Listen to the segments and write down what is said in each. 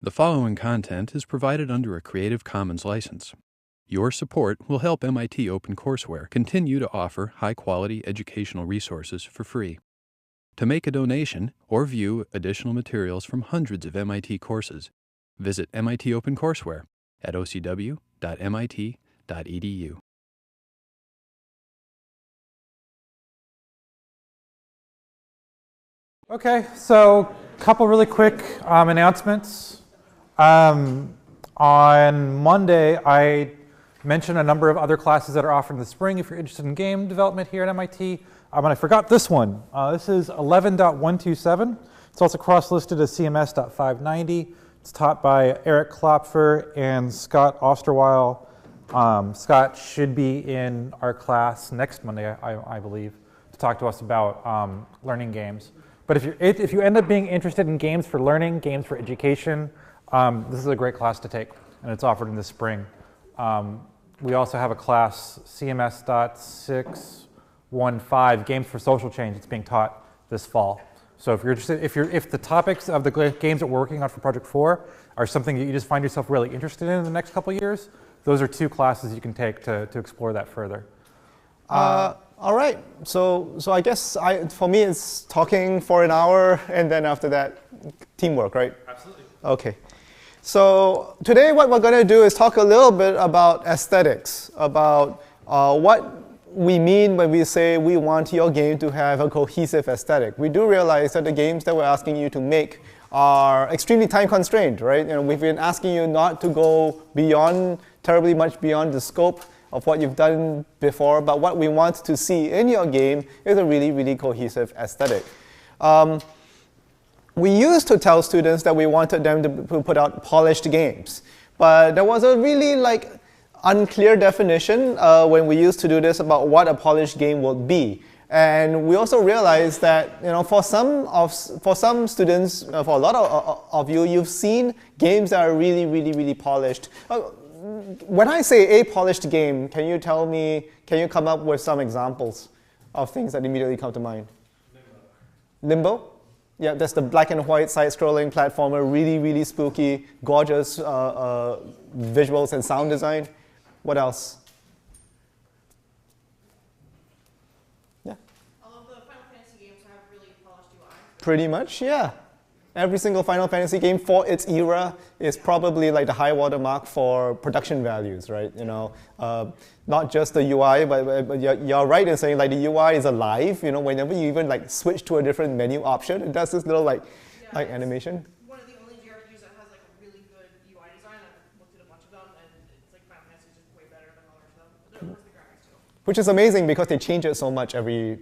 The following content is provided under a Creative Commons license. Your support will help MIT OpenCourseware continue to offer high-quality educational resources for free. To make a donation or view additional materials from hundreds of MIT courses, visit MIT OpenCourseware at ocw.mit.edu. Okay, so a couple really quick announcements. On Monday, I mentioned a number of other classes that are offered in the spring if you're interested in game development here at MIT. And I forgot this one. This is 11.127. It's also cross-listed as CMS.590. It's taught by Eric Klopfer and Scott Osterweil. Scott should be in our class next Monday, I believe, to talk to us about learning games. But if you end up being interested in games for learning, games for education, this is a great class to take, and it's offered in the spring. We also have a class, CMS.615, Games for Social Change. It's being taught this fall. So if you're interested, if the topics of the games that we're working on for Project 4 are something that you just find yourself really interested in the next couple of years, those are two classes you can take to explore that further. All right, so I guess for me it's talking for an hour and then after that, teamwork, right? Absolutely. Okay. So today what we're going to do is talk a little bit about aesthetics, about what we mean when we say we want your game to have a cohesive aesthetic. We do realize that the games that we're asking you to make are extremely time constrained, right? We've been asking you not to go terribly much beyond the scope of what you've done before, but what we want to see in your game is a really, really cohesive aesthetic. We used to tell students that we wanted them to put out polished games, but there was a really unclear definition when we used to do this about what a polished game would be. And we also realized that for some students, for a lot of you, you've seen games that are really, really, really polished. When I say a polished game, can you come up with some examples of things that immediately come to mind? Limbo? Yeah, that's the black and white side-scrolling platformer, really, really spooky, gorgeous visuals and sound design. What else? Yeah? All of the Final Fantasy games have really polished UI. Pretty much, yeah. Every single Final Fantasy game for its era is probably the high water mark for production values, right? Not just the UI, but you're right in saying the UI is alive. Whenever you even switch to a different menu option, it does this little animation. One of the only JRPGs that has a really good UI design. I've looked at a bunch of them, and it's Final Fantasy is just way better than all of them. But of course the graphics too. Which is amazing because they change it so much every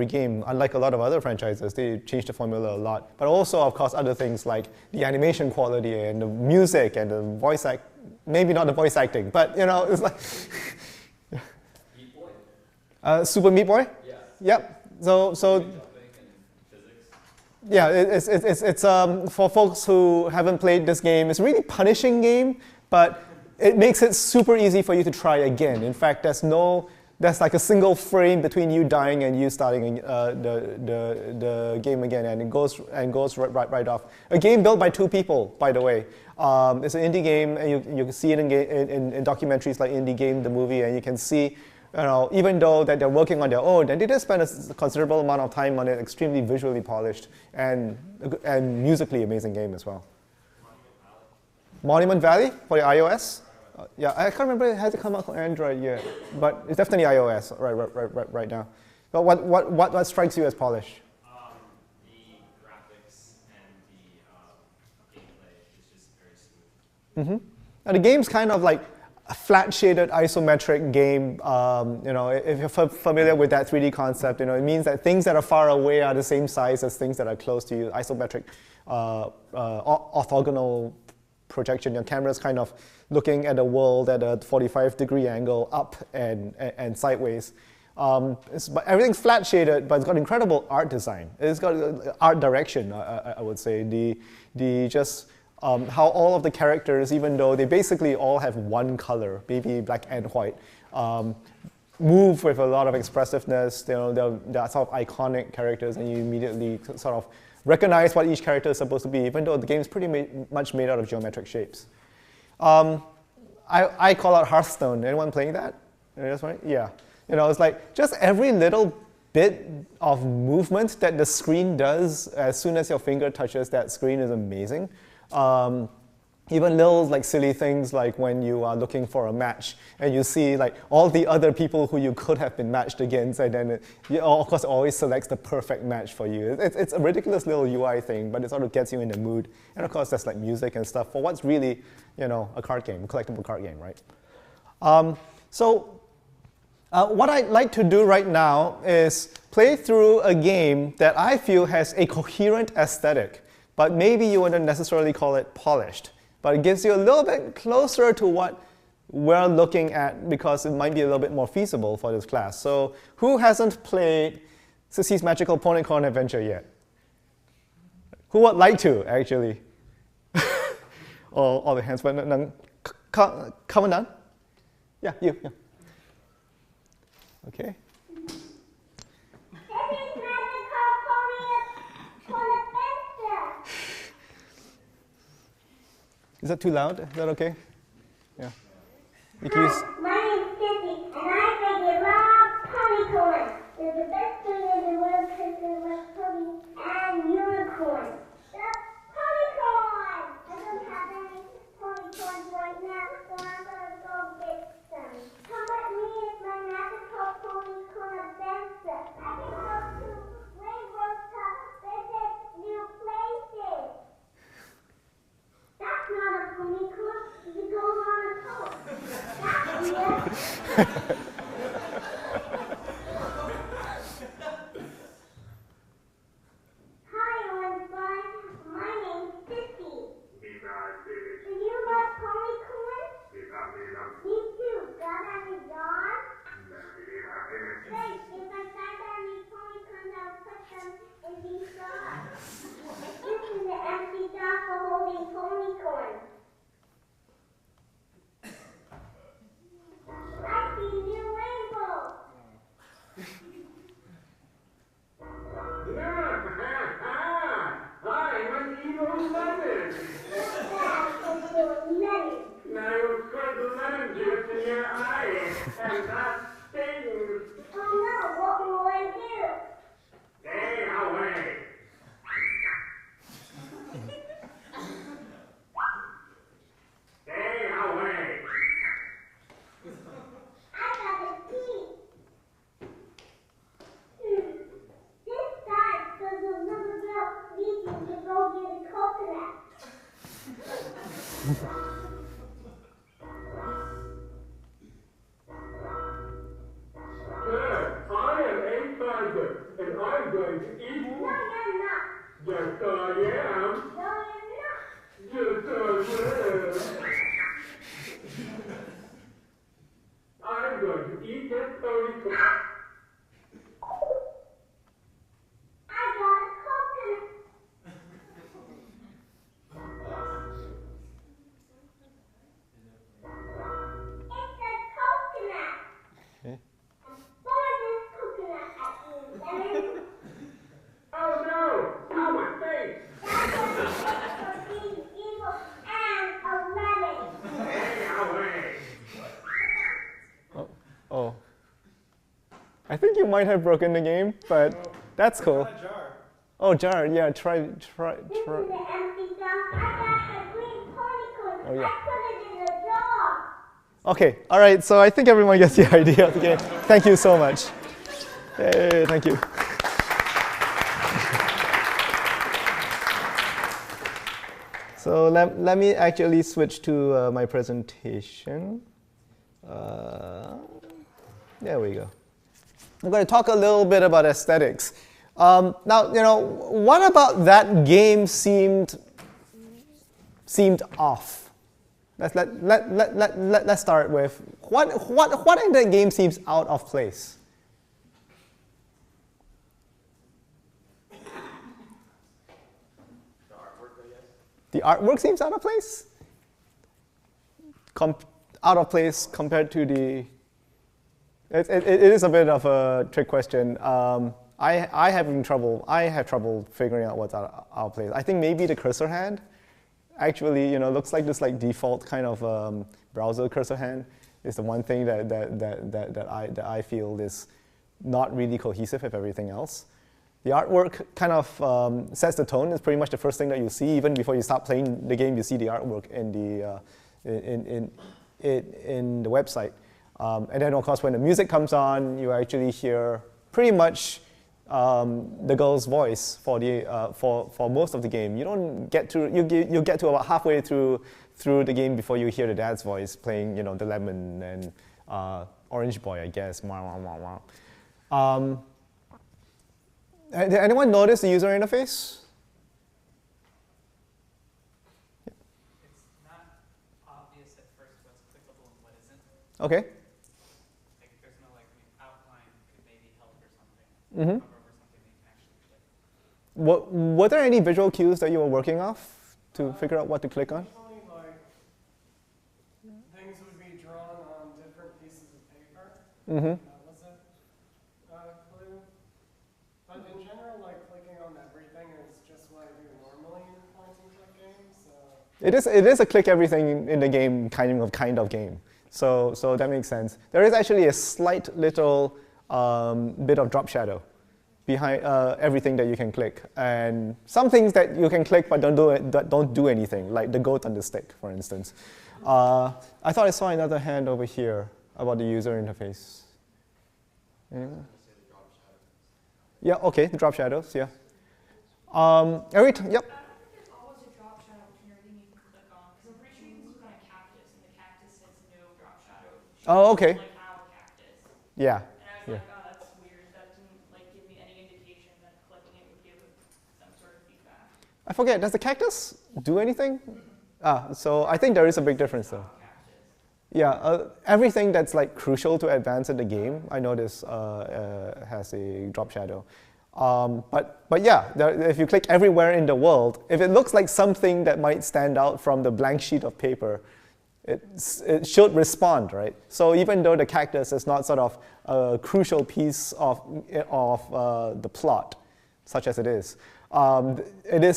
game. Unlike a lot of other franchises, they change the formula a lot. But also, of course, other things like the animation quality and the music and the voice act. Maybe not the voice acting, but it's Meat Boy. Super Meat Boy. Yeah. Yep. So. Yeah, it's for folks who haven't played this game. It's a really punishing game, but it makes it super easy for you to try again. In fact, there's a single frame between you dying and you starting the game again, and it goes right off. A game built by two people, by the way. It's an indie game, and you can see it in documentaries like Indie Game, the movie, and you can see, even though that they're working on their own, they did spend a considerable amount of time on it, extremely visually polished and musically amazing game as well. Monument Valley for the iOS. Yeah, I can't remember it hasn't come out on Android yet, but it's definitely iOS right now. But what strikes you as polished? The graphics and the gameplay is just very smooth. And the game's kind of like a flat-shaded isometric game. If you're familiar with that 3D concept, it means that things that are far away are the same size as things that are close to you. Isometric, orthogonal projection. Your camera's kind of looking at the world at a 45-degree angle up and sideways. But everything's flat shaded, but it's got incredible art design. It's got art direction, I would say. How all of the characters, even though they basically all have one color, maybe black and white, move with a lot of expressiveness. They're sort of iconic characters, and you immediately sort of recognize what each character is supposed to be, even though the game is pretty much made out of geometric shapes. I call out Hearthstone. Anyone playing that? That's right? Yeah. You know, it's like just every little bit of movement that the screen does as soon as your finger touches that screen is amazing. Even little like silly things like when you are looking for a match and you see like all the other people who you could have been matched against, and then of course always selects the perfect match for you. It's a ridiculous little UI thing, but it sort of gets you in the mood. And of course there's like music and stuff for what's really, you know, a card game, a collectible card game, right? What I'd like to do right now is play through a game that I feel has a coherent aesthetic, but maybe you wouldn't necessarily call it polished. But it gives you a little bit closer to what we're looking at because it might be a little bit more feasible for this class. So who hasn't played Sissy's Magical Ponycorn Adventure yet? Who would like to, actually? all the hands, but come on down. Yeah, you. Yeah. Okay. Is that too loud? Is that okay? Yeah. You can use. My name's Sissy, and I think I love ponycorn. They're the best thing in the world because they love pony and unicorn. That's ponycorn! I don't have any ponycorns right now, so I'm gonna go get some. Come with me, it's my magical ponycorn adventure. I can go to Rainbow Top, visit new places. That's not a ponycorn. It goes on a toe. That's weird. Hi, everyone. My name's Sissy. Do you love ponycorn? Me too. Got any dog? Great. If I find any ponycorns, I'll put them in these dogs. This is the empty dog for holding ponycorn. I see new rainbow. I'm an evil lemon. What's that? It's your lemon. Now you squirt the lemon juice in your eye, and that stings. Oh no, what will I do? Stay away. Stay away. I gotta pee. This side does a little girl needing to go get a coconut. Sir, I am a tiger, and I'm going to eat No, you. you're not. Yes, I am. No, you're not. Yes, I am. I'm going to eat this ponycorn. I got a coconut. It's a coconut. Okay. I'm throwing this coconut at you, lemon. Oh no! Ow, my face! That's what it is for being evil and a lemon. Stay away! Oh. I think you might have broken the game, but that's cool. Oh, jar. Yeah, try. This is the empty dog. I got a green ponycorn. Oh, yeah. I put it in a jar. Okay. All right. So I think everyone gets the idea of the game. Thank you so much. Hey, thank you. So let me actually switch to my presentation. There we go. I'm going to talk a little bit about aesthetics. Now, you know, what about that game seemed off? Let's start with what in that game seems out of place? The artwork seems out of place? Out of place compared to the... It is a bit of a trick question. I have trouble figuring out what's out of place. I think maybe the cursor hand actually, looks like this like default kind of browser cursor hand is the one thing that I feel is not really cohesive with everything else. The artwork kind of sets the tone. It's pretty much the first thing that you see. Even before you start playing the game, you see the artwork in the website. And then, of course, when the music comes on, you actually hear pretty much the girl's voice for most of the game. You don't get to you get to about halfway through the game before you hear the dad's voice playing, the lemon and Orange Boy, I guess. Did anyone notice the user interface? It's not obvious at first what's clickable and what isn't. Okay. Like there's no outline could maybe help or something. Mm-hmm. Were there any visual cues that you were working off to figure out what to click on? Things would be drawn on different pieces of paper. Mm-hmm. That was a clue. But in general, clicking on everything is just what I do normally in point-and-click games. So. It is a click everything in the game kind of game. So that makes sense. There is actually a slight little bit of drop shadow behind everything that you can click, and some things that you can click but don't do anything, like the goat on the stick, for instance. I thought I saw another hand over here about the user interface. Anyone? Yeah. Okay. The drop shadows. Yeah. Yep. I don't think there's always a drop shadow between everything you can click on, because I'm pretty sure you can click on a cactus, and the cactus says no drop shadow. Oh, okay. Like our cactus. Yeah. And I was like, oh, that's weird. That didn't give me any indication that clicking it would give some sort of feedback. I forget. Does the cactus do anything? So I think there is a big difference though. Yeah, everything that's crucial to advance in the game, I notice has a drop shadow. But yeah, if you click everywhere in the world, if it looks like something that might stand out from the blank sheet of paper, it should respond, right? So even though the cactus is not sort of a crucial piece of the plot, such as it is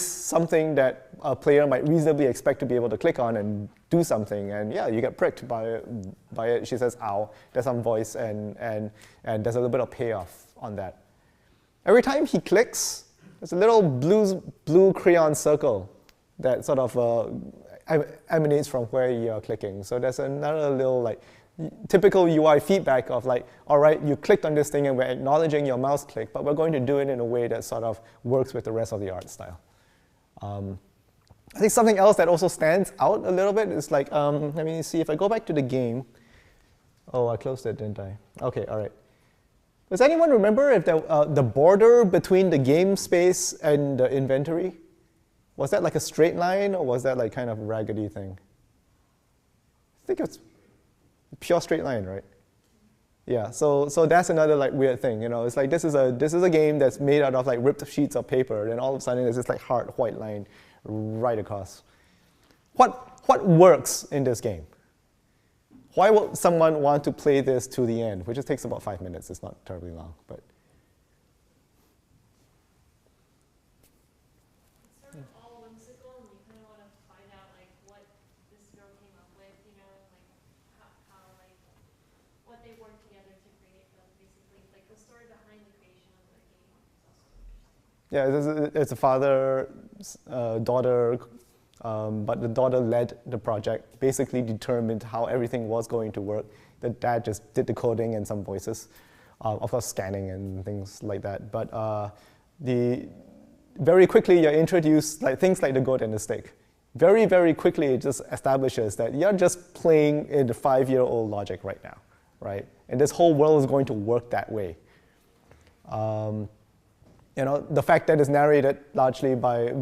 something that a player might reasonably expect to be able to click on and do something, and yeah, you get pricked by it. She says, "Ow!" There's some voice, and there's a little bit of payoff on that. Every time he clicks, there's a little blue crayon circle that sort of emanates from where you're clicking. So there's another little typical UI feedback of all right, you clicked on this thing and we're acknowledging your mouse click, but we're going to do it in a way that sort of works with the rest of the art style. I think something else that also stands out a little bit is let me see if I go back to the game. Oh, I closed it, didn't I? Okay, all right. Does anyone remember if the border between the game space and the inventory, was that a straight line, or was that kind of a raggedy thing? I think it's pure straight line, right? Yeah. So that's another weird thing. It's this is a game that's made out of ripped sheets of paper, and all of a sudden there's this hard white line right across. What works in this game? Why would someone want to play this to the end? Which just takes about 5 minutes. It's not terribly long, but. It's sort of all whimsical, and you kind of want to find out what this girl came up with, how what they worked together to create them, basically. The story behind the creation of the game is also interesting. Yeah, it's a father, daughter, but the daughter led the project, basically determined how everything was going to work. The dad just did the coding and some voices, of course scanning and things like that. But very quickly you're introduced things like the goat and the stick. Very, very quickly it just establishes that you're just playing in the 5-year-old logic right now, right? And this whole world is going to work that way. The fact that it's narrated largely by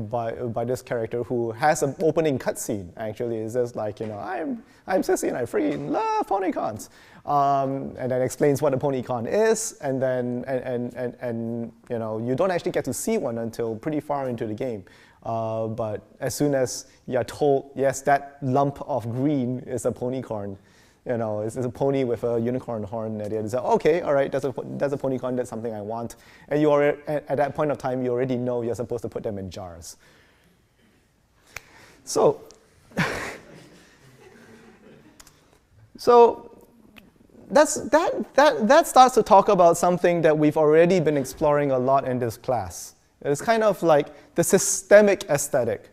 this character who has an opening cutscene actually is just I'm Sissy and I freaking love ponycons, and then explains what a ponycon is, and then and you don't actually get to see one until pretty far into the game, but as soon as you're told yes, that lump of green is a ponycorn, You know, it's a pony with a unicorn horn at the end. It's like, okay, all right, that's a ponycorn, that's something I want. And you already, at that point of time, you already know you're supposed to put them in jars. So, that starts to talk about something that we've already been exploring a lot in this class. It's kind of like the systemic aesthetic,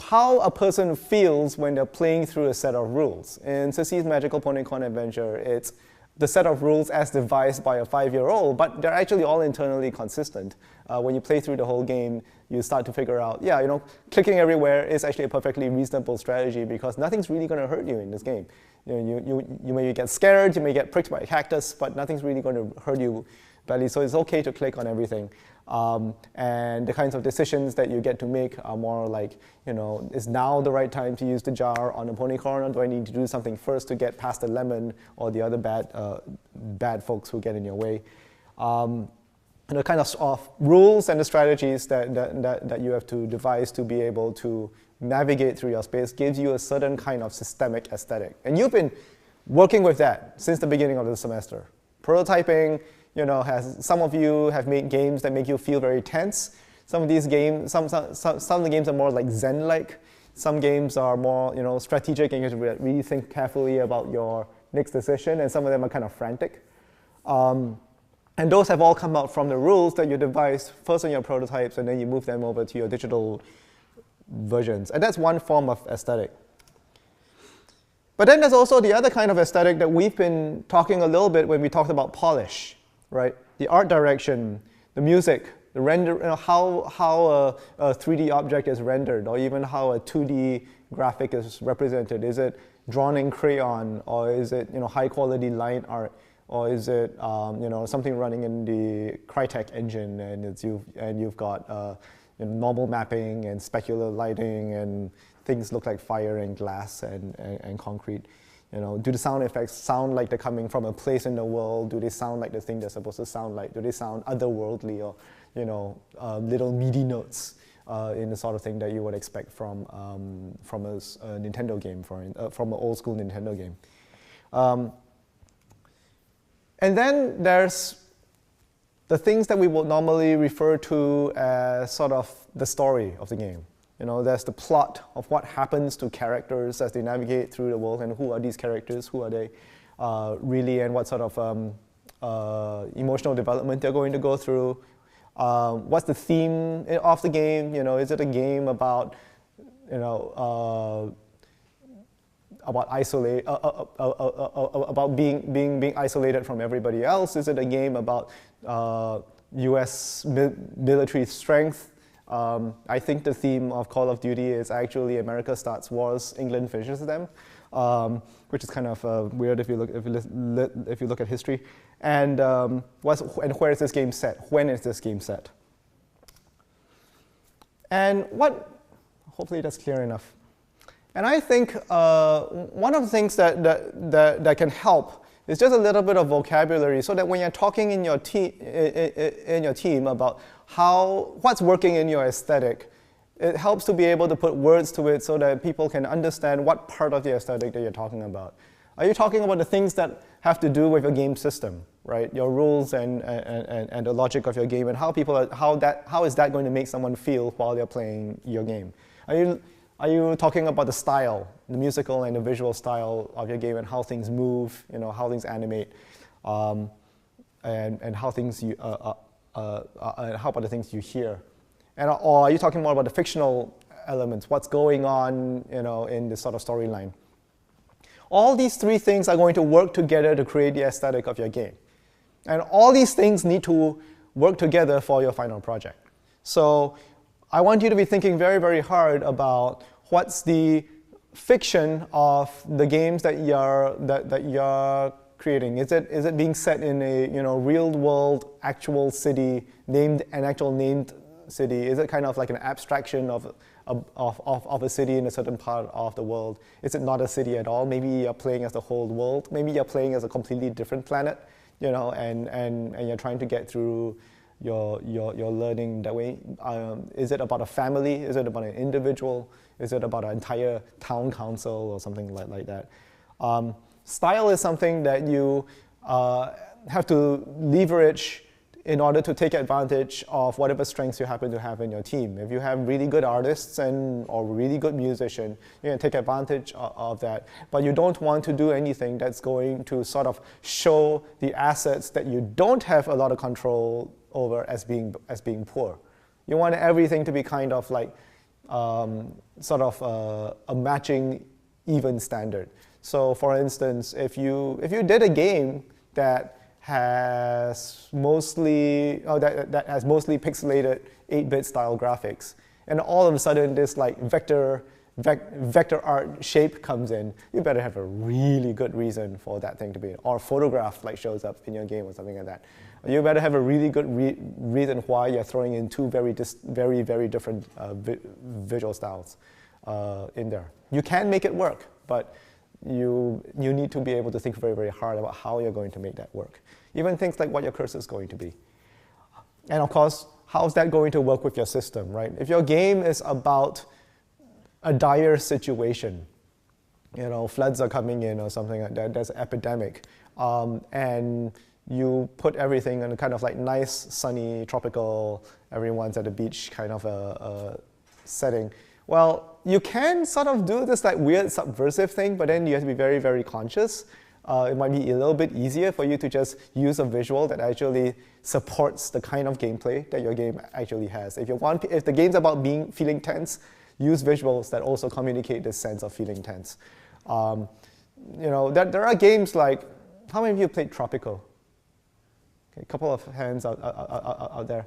how a person feels when they're playing through a set of rules. In Sissy's Magical Ponycorn Adventure, it's the set of rules as devised by a 5-year-old, but they're actually all internally consistent. When you play through the whole game, you start to figure out, yeah, you know, clicking everywhere is actually a perfectly reasonable strategy because nothing's really going to hurt you in this game. You may get scared, you may get pricked by a cactus, but nothing's really going to hurt you badly, so it's okay to click on everything. And the kinds of decisions that you get to make are more like, you know, is now the right time to use the jar on a ponycorn, or do I need to do something first to get past the lemon or the other bad folks who get in your way? And the kind of rules and the strategies that you have to devise to be able to navigate through your space gives you a certain kind of systemic aesthetic. And you've been working with that since the beginning of the semester. Prototyping, you know, some of you have made games that make you feel very tense. Some of these games, some of the games are more like Zen-like. Some games are more, you know, strategic, and you have to really think carefully about your next decision. And some of them are kind of frantic. And those have all come out from the rules that you devise first on your prototypes, and then you move them over to your digital versions. And that's one form of aesthetic. But then there's also the other kind of aesthetic that we've been talking a little bit when we talked about polish, right? The art direction, the music, the render, you know, how a 3D object is rendered, or even how a 2D graphic is represented. Is it drawn in crayon, or is it, you know, high quality line art, or is it you know, something running in the Crytek engine, and you've got you know, normal mapping and specular lighting, and things look like fire and glass and concrete. You know, do the sound effects sound like they're coming from a place in the world? Do they sound like the thing they're supposed to sound like? Do they sound otherworldly, or, you know, little MIDI notes in the sort of thing that you would expect from a Nintendo game, from an old school Nintendo game? And then there's the things that we would normally refer to as sort of the story of the game. You know, there's the plot of what happens to characters as they navigate through the world, and who are these characters, who are they really, and what sort of emotional development they're going to go through. What's the theme of the game? You know, is it a game about, you know, about being isolated from everybody else? Is it a game about U.S. military strength? I think the theme of Call of Duty is actually America starts wars, England finishes them, which is kind of weird if you look at history. And where is this game set? When is this game set? And hopefully that's clear enough. And I think one of the things that can help is just a little bit of vocabulary, so that when you're talking in your team about what's working in your aesthetic, it helps to be able to put words to it so that people can understand what part of the aesthetic that you're talking about. Are you talking about the things that have to do with your game system, right? Your rules and the logic of your game, and how is that going to make someone feel while they're playing your game? Are you talking about the style, the musical and the visual style of your game, and how things move, you know, how things animate, and how things how about the things you hear? Or are you talking more about the fictional elements, what's going on, you know, in this sort of storyline? All these three things are going to work together to create the aesthetic of your game. And all these things need to work together for your final project. So I want you to be thinking very, very hard about what's the fiction of the games that you're creating. Is it being set in a, you know, real world actual city, an actual named city? Is it kind of like an abstraction of a city in a certain part of the world? Is it not a city at all? Maybe you're playing as the whole world. Maybe you're playing as a completely different planet, you know, and you're trying to get through your learning that way. Is it about a family? Is it about an individual? Is it about an entire town council or something like that? Style is something that you have to leverage in order to take advantage of whatever strengths you happen to have in your team. If you have really good artists or really good musicians, you can take advantage of that. But you don't want to do anything that's going to sort of show the assets that you don't have a lot of control over as being poor. You want everything to be kind of like sort of a matching even standard. So for instance, if you did a game that has mostly that has mostly pixelated 8-bit style graphics, and all of a sudden this like vector art shape comes in, you better have a really good reason for that thing to be in. Or photograph like shows up in your game or something like that. You better have a really good reason why you're throwing in two very different visual styles in there. You can make it work, but you need to be able to think very, very hard about how you're going to make that work. Even things like what your cursor is going to be. And of course, how's that going to work with your system, right? If your game is about a dire situation, you know, floods are coming in or something like that, there's an epidemic, and you put everything in a kind of like nice, sunny, tropical, everyone's at the beach kind of a setting. Well, you can sort of do this like weird subversive thing, but then you have to be very, very conscious. It might be a little bit easier for you to just use a visual that actually supports the kind of gameplay that your game actually has. If the game's about feeling tense, use visuals that also communicate this sense of feeling tense. You know, there are games like, how many of you played Tropico? Okay, a couple of hands out there.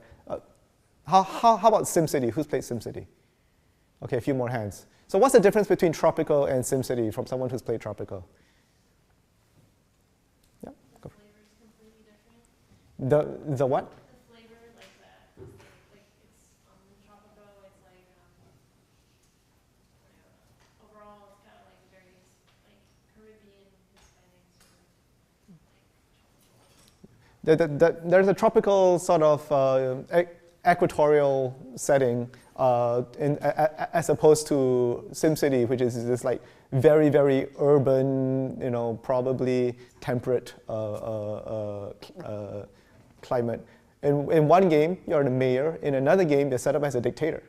How about SimCity? Who's played SimCity? Okay, a few more hands. So what's the difference between Tropico and SimCity from someone who's played Tropico? Yeah, go for it. The flavor is completely different. The what? The flavor, like that, like it's in Tropico, it's like overall, it's kind of like very like Caribbean, Hispanic sort of like. There's a tropical sort of equatorial setting as opposed to SimCity, which is this like very, very urban, you know, probably temperate climate. In one game, you're the mayor. In another game, you're set up as a dictator.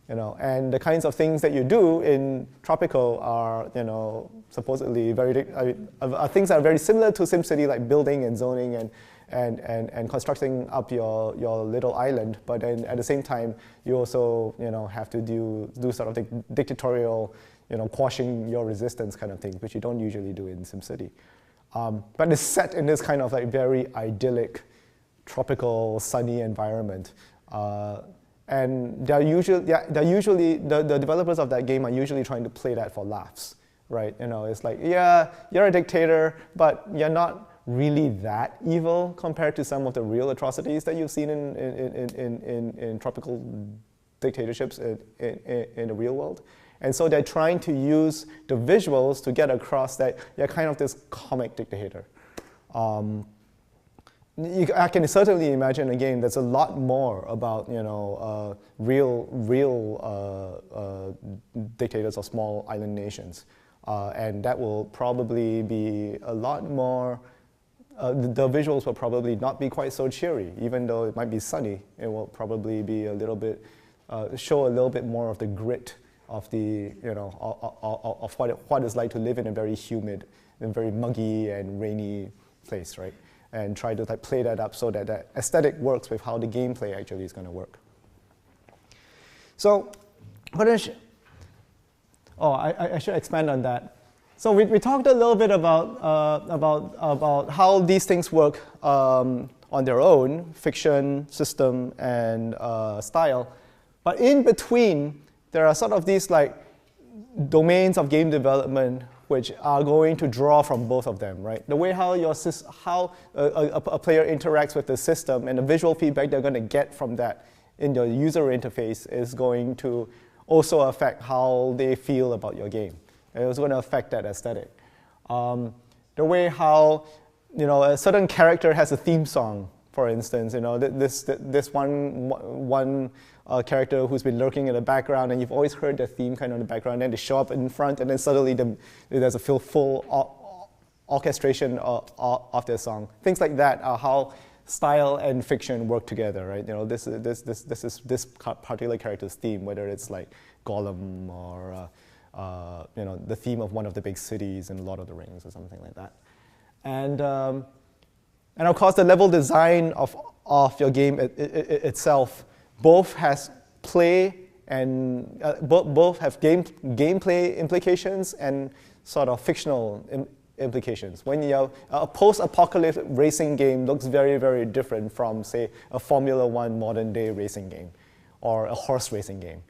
You know, and the kinds of things that you do in Tropico are, you know, supposedly things that are very similar to SimCity, like building and zoning and constructing up your little island. But then at the same time, you also, you know, have to do sort of dictatorial, you know, quashing your resistance kind of thing, which you don't usually do in SimCity. But it's set in this kind of like very idyllic, tropical, sunny environment. And the developers of that game are usually trying to play that for laughs, right? You know, it's like, yeah, you're a dictator, but you're not really that evil compared to some of the real atrocities that you've seen in tropical dictatorships in the real world. And so they're trying to use the visuals to get across that you're kind of this comic dictator. I can certainly imagine a game that's a lot more about, you know, real dictators of small island nations, and that will probably be a lot more. The visuals will probably not be quite so cheery, even though it might be sunny. It will probably be a little bit show a little bit more of the grit of the, you know, of what it's like to live in a very humid, and very muggy and rainy place, right? And try to like play that up so that that aesthetic works with how the gameplay actually is going to work. So, I should expand on that. So we talked a little bit about how these things work on their own, fiction, system, and style. But in between, there are sort of these like domains of game development which are going to draw from both of them, right? The way how a player interacts with the system and the visual feedback they're going to get from that in your user interface is going to also affect how they feel about your game. And it's going to affect that aesthetic. The way how, you know, a certain character has a theme song, for instance, you know, this one character who's been lurking in the background, and you've always heard the theme kind of in the background, and then they show up in front, and then suddenly there's a full orchestration of their song. Things like that are how style and fiction work together, right? You know, this is this particular character's theme, whether it's like Gollum or you know, the theme of one of the big cities in Lord of the Rings or something like that. And of course, the level design of your game itself both has play and both have gameplay implications and sort of fictional implications. When you have a post-apocalyptic racing game looks very, very different from, say, a Formula One modern-day racing game or a horse racing game.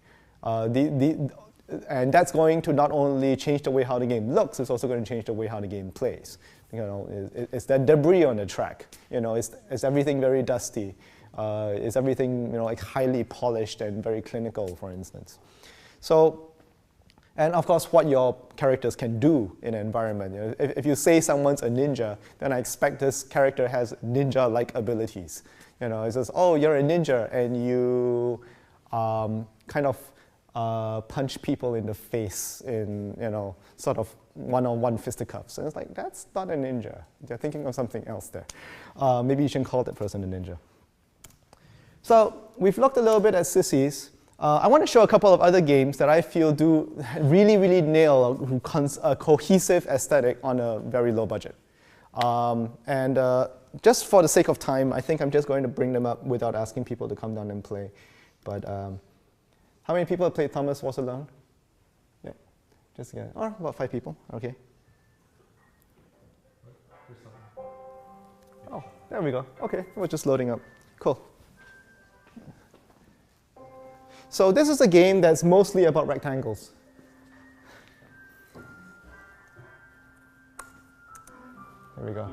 And that's going to not only change the way how the game looks, it's also going to change the way how the game plays. You know, it's that debris on the track. You know, is everything very dusty? Is everything, you know, like highly polished and very clinical, for instance? So, and of course, what your characters can do in an environment. You know, if you say someone's a ninja, then I expect this character has ninja-like abilities. You know, it says, oh, you're a ninja, and you kind of punch people in the face in, you know, sort of one-on-one fisticuffs. And it's like, that's not a ninja. They're thinking of something else there. Maybe you shouldn't call that person a ninja. So we've looked a little bit at sissies. I want to show a couple of other games that I feel do really, really nail a cohesive aesthetic on a very low budget. Just for the sake of time, I think I'm just going to bring them up without asking people to come down and play. But how many people have played Thomas Was Alone? Yeah, just again. Oh, about 5 people. Okay. Oh, there we go. Okay, we're just loading up. Cool. So this is a game that's mostly about rectangles. There we go.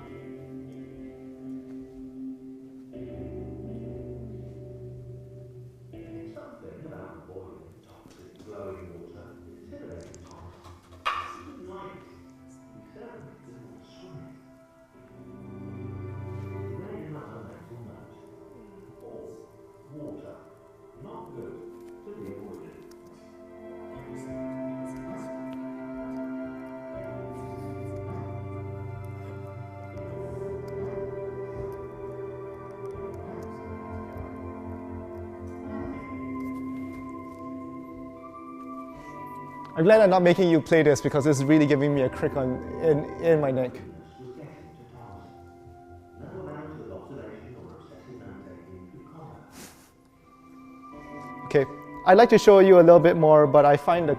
I'm glad I'm not making you play this because this is really giving me a crick in my neck. Okay, I'd like to show you a little bit more, but I find the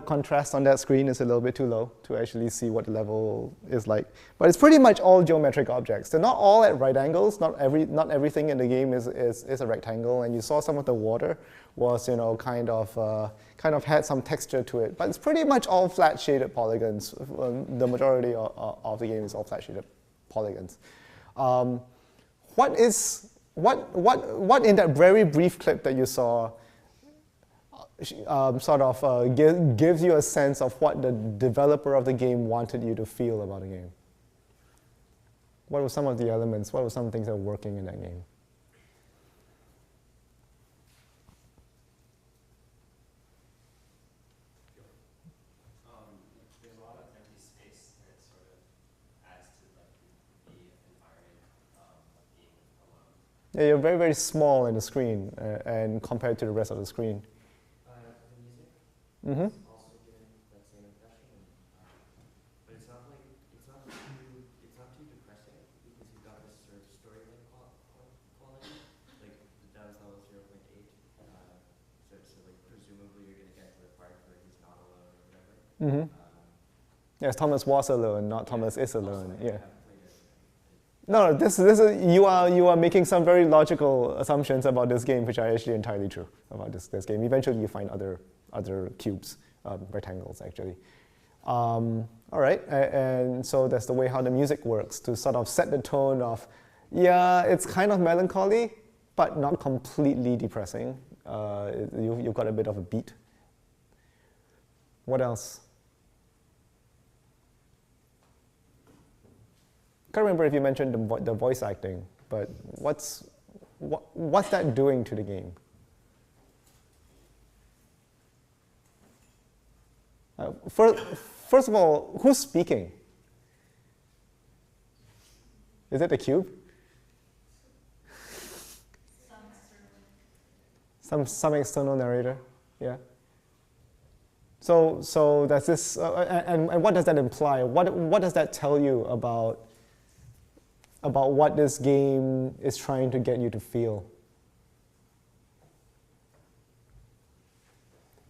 contrast on that screen is a little bit too low to actually see what the level is like. But it's pretty much all geometric objects. They're not all at right angles. Not everything in the game is a rectangle. And you saw some of the water was, you know, kind of had some texture to it. But it's pretty much all flat shaded polygons. The majority of the game is all flat shaded polygons. What in that very brief clip that you saw gives you a sense of what the developer of the game wanted you to feel about the game? What were some of the elements? What were some things that were working in that game? There's a lot of empty space, and it sort of adds to like the environment of being alone. Yeah, you're very, very small in the screen, and compared to the rest of the screen. The music Mm-hmm. also giving that same impression, but it's not too depressing because you've got this sort of story-like quality. Like the Dow's level 0.8, so like presumably you're going to get to the part where he's not alone or whatever. Mm-hmm. Yes, Thomas was alone, not Thomas is alone. Yeah. No, this is you are making some very logical assumptions about this game, which are actually entirely true about this game. Eventually, you find other cubes, rectangles actually. All right, and so that's the way how the music works to sort of set the tone of, yeah, it's kind of melancholy, but not completely depressing. You've got a bit of a beat. What else? Can't remember if you mentioned the voice acting, but what's that doing to the game? First of all, who's speaking? Is it a cube? Some external narrator, yeah. So that's this, and what does that imply? What does that tell you about what this game is trying to get you to feel?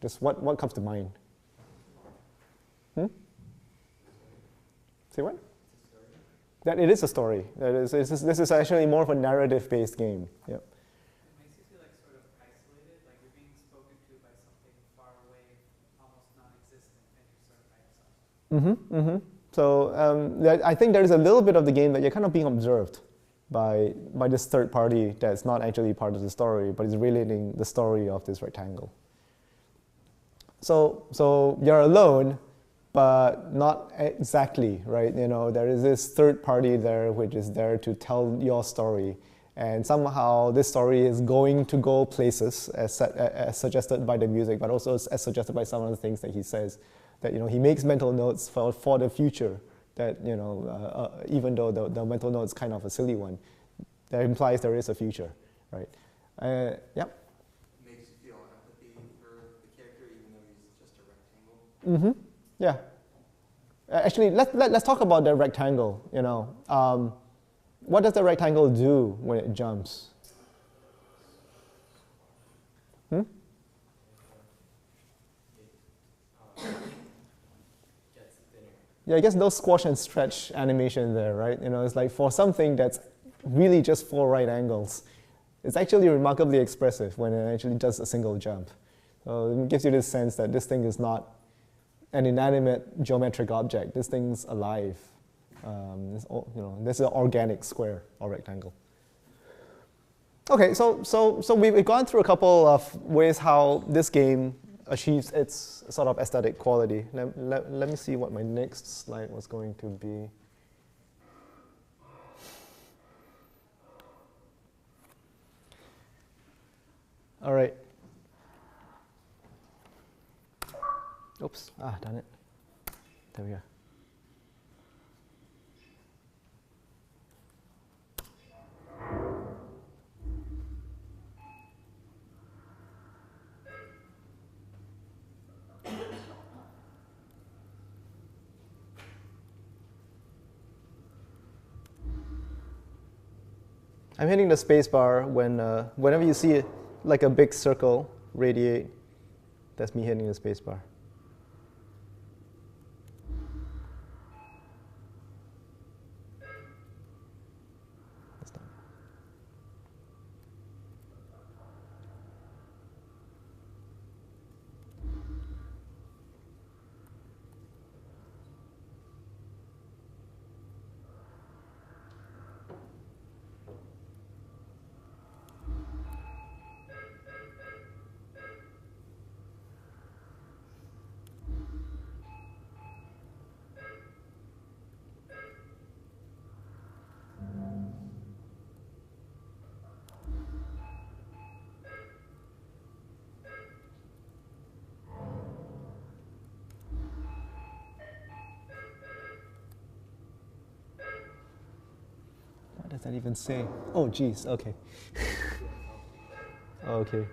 Just what comes to mind? Say what? That it is a story. This is actually more of a narrative-based game. Yep. It makes you feel like sort of isolated, like you're being spoken to by something far away, almost non-existent, and you're sort of by yourself. So I think there is a little bit of the game that you're kind of being observed by this third party that's not actually part of the story, but is relating the story of this rectangle. So you're alone, but not exactly, right? You know, there is this third party there which is there to tell your story, and somehow this story is going to go places as suggested by the music, but also as suggested by some of the things that he says. That, you know, he makes mental notes for the future. That, you know, even though the mental note is kind of a silly one, that implies there is a future, right? Yep. Makes you feel empathy for the character, even though he's just a rectangle. Yeah. Actually, let's talk about the rectangle. You know, what does the rectangle do when it jumps? Yeah, I guess those squash and stretch animation there, right? You know, it's like for something that's really just 4 right angles, it's actually remarkably expressive when it actually does a single jump. So it gives you this sense that this thing is not an inanimate geometric object. This thing's alive. You know, this is an organic square or rectangle. Okay, so we've gone through a couple of ways how this game achieves its sort of aesthetic quality. Let me see what my next slide was going to be. All right. Oops, darn it. There we go. I'm hitting the space bar when, whenever you see it, like a big circle radiate, that's me hitting the space bar. That's done. What does that even say? Oh, geez, okay. Okay.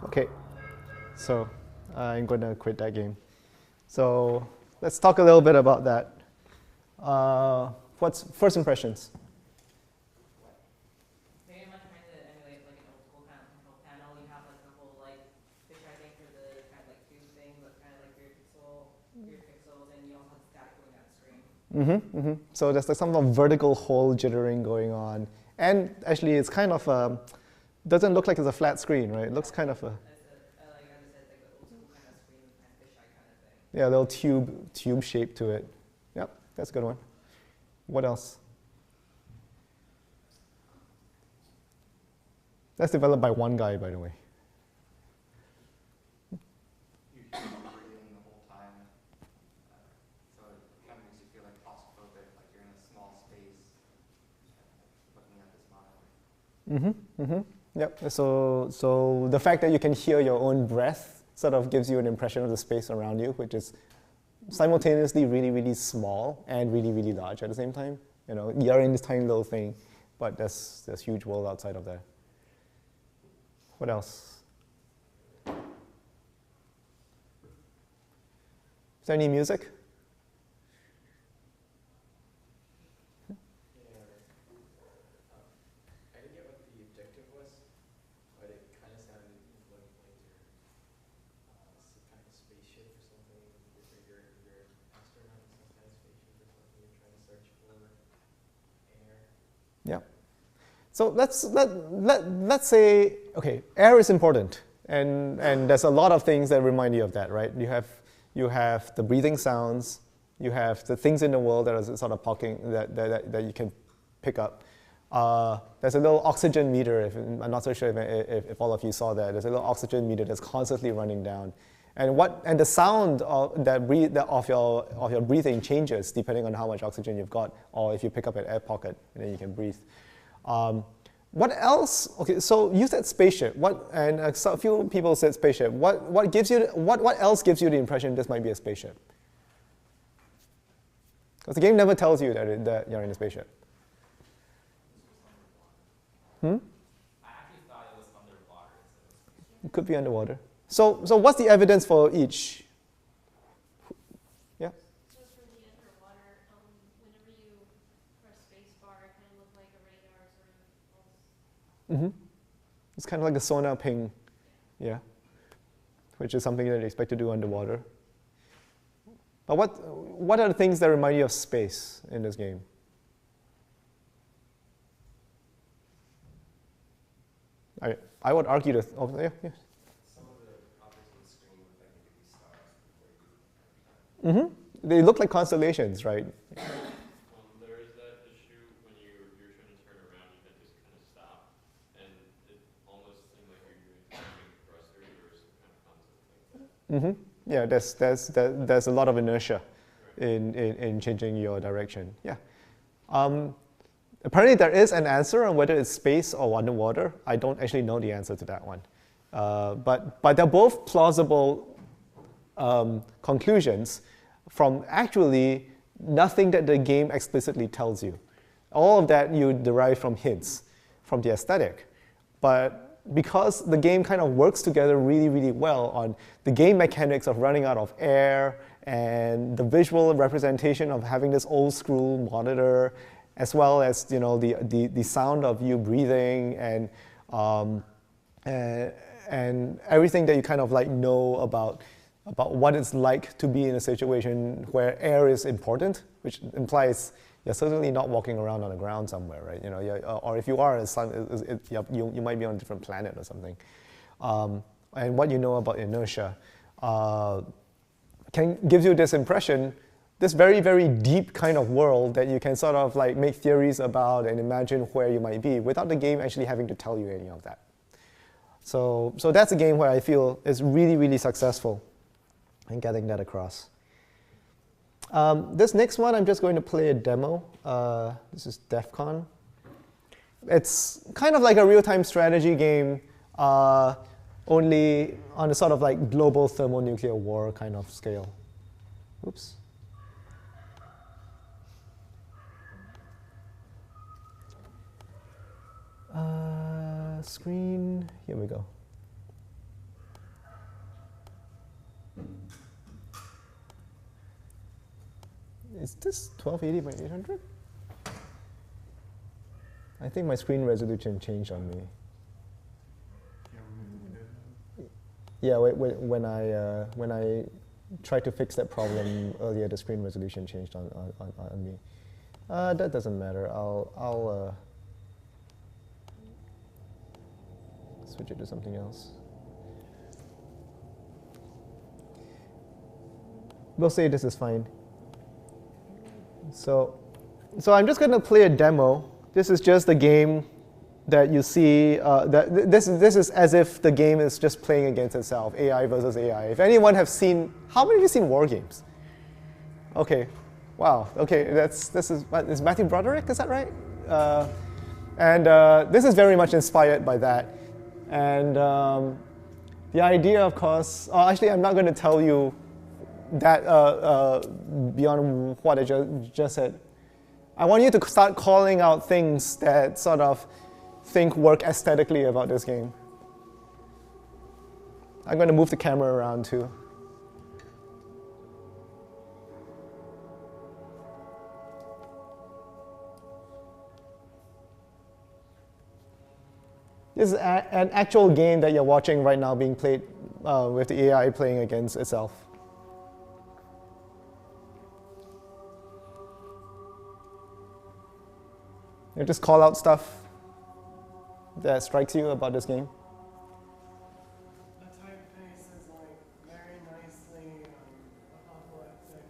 Okay, so I'm going to quit that game. So let's talk a little bit about that. What's first impressions? So there's like some sort of vertical hole jittering going on. And actually it's kind of, doesn't look like it's a flat screen, right? It looks kind of a, yeah, a little tube shape to it. Yep, that's a good one. What else? That's developed by one guy, by the way. You keep breathing the whole time, so it kind of makes you feel like claustrophobic, like you're in a small space, looking at this monitor. Yep. So the fact that you can hear your own breath sort of gives you an impression of the space around you, which is simultaneously really, really small and really, really large at the same time. You know, you're in this tiny little thing, but there's huge world outside of there. What else? Is there any music? I didn't get what the objective was, but it kind of sounded like you're some kind of spaceship or something. You're astronaut in some kind of spaceship or something. You're trying to search for air. Yeah. So let's say, okay, air is important, and there's a lot of things that remind you of that, right? You have the breathing sounds, you have the things in the world that are sort of poking that you can pick up. There's a little oxygen meter. I'm not so sure if all of you saw that. There's a little oxygen meter that's constantly running down, and the sound of your breathing changes depending on how much oxygen you've got, or if you pick up an air pocket and then you can breathe. What else? Okay, so you said spaceship. A few people said spaceship. What else gives you the impression this might be a spaceship? Because the game never tells you that you're in a spaceship. I actually thought it was underwater. It could be underwater. So what's the evidence for each? Yeah. So for the underwater, whenever you press spacebar, it kind of looked like a radar sort of pulse. It's kind of like the sonar ping, yeah, which is something that you expect to do underwater. But what are the things that remind you of space in this game? I would argue that. Oh, yeah. Some of the objects on the screen look like they could be stars before you They look like constellations, right? There is that issue when you're trying to turn around, you can just kind of stop, and it almost seemed like you're doing something thrusters or some kind of concept like that. Yeah, there's a lot of inertia in changing your direction. Yeah. Apparently there is an answer on whether it's space or underwater. I don't actually know the answer to that one. But they're both plausible conclusions from actually nothing that the game explicitly tells you. All of that you derive from hints, from the aesthetic. But because the game kind of works together really, really well on the game mechanics of running out of air and the visual representation of having this old school monitor, as well as the sound of you breathing and everything that you kind of like know about what it's like to be in a situation where air is important, which implies you're certainly not walking around on the ground somewhere, right? Or if you are, you might be on a different planet or something. And what you know about inertia gives you this impression, this very, very deep kind of world that you can sort of like make theories about and imagine where you might be without the game actually having to tell you any of that. So that's a game where I feel is really, really successful in getting that across. This next one, I'm just going to play a demo. This is DEF CON. It's kind of like a real-time strategy game, only on a sort of like global thermonuclear war kind of scale. Oops. Screen, here we go. Is this 1280 by 800? I think my screen resolution changed on me. Yeah, when I tried to fix that problem earlier. The screen resolution changed on me. That doesn't matter. I'll switch it to something else. We'll say this is fine. So I'm just going to play a demo. This is just the game that you see. This is as if the game is just playing against itself, AI versus AI. If anyone have seen, how many of you have seen War Games? Okay, wow. Okay, this is Matthew Broderick. Is that right? This is very much inspired by that. And the idea, of course, actually, I'm not going to tell you that beyond what I just said. I want you to start calling out things that sort of work aesthetically about this game. I'm going to move the camera around too. This is an actual game that you're watching right now being played with the AI playing against itself. You just call out stuff that strikes you about this game. The typeface is like very nicely apocalyptic,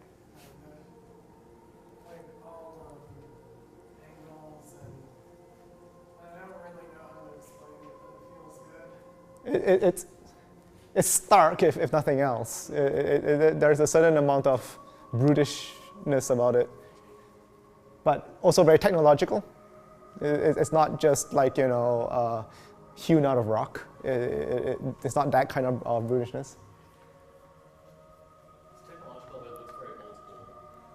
like all angles, and I don't really know how to explain it, but it feels good. It's stark, if nothing else. There's a certain amount of brutishness about it, but also very technological. It's not just like, hewn out of rock. It's not that kind of brutishness. It's technological, but it looks very old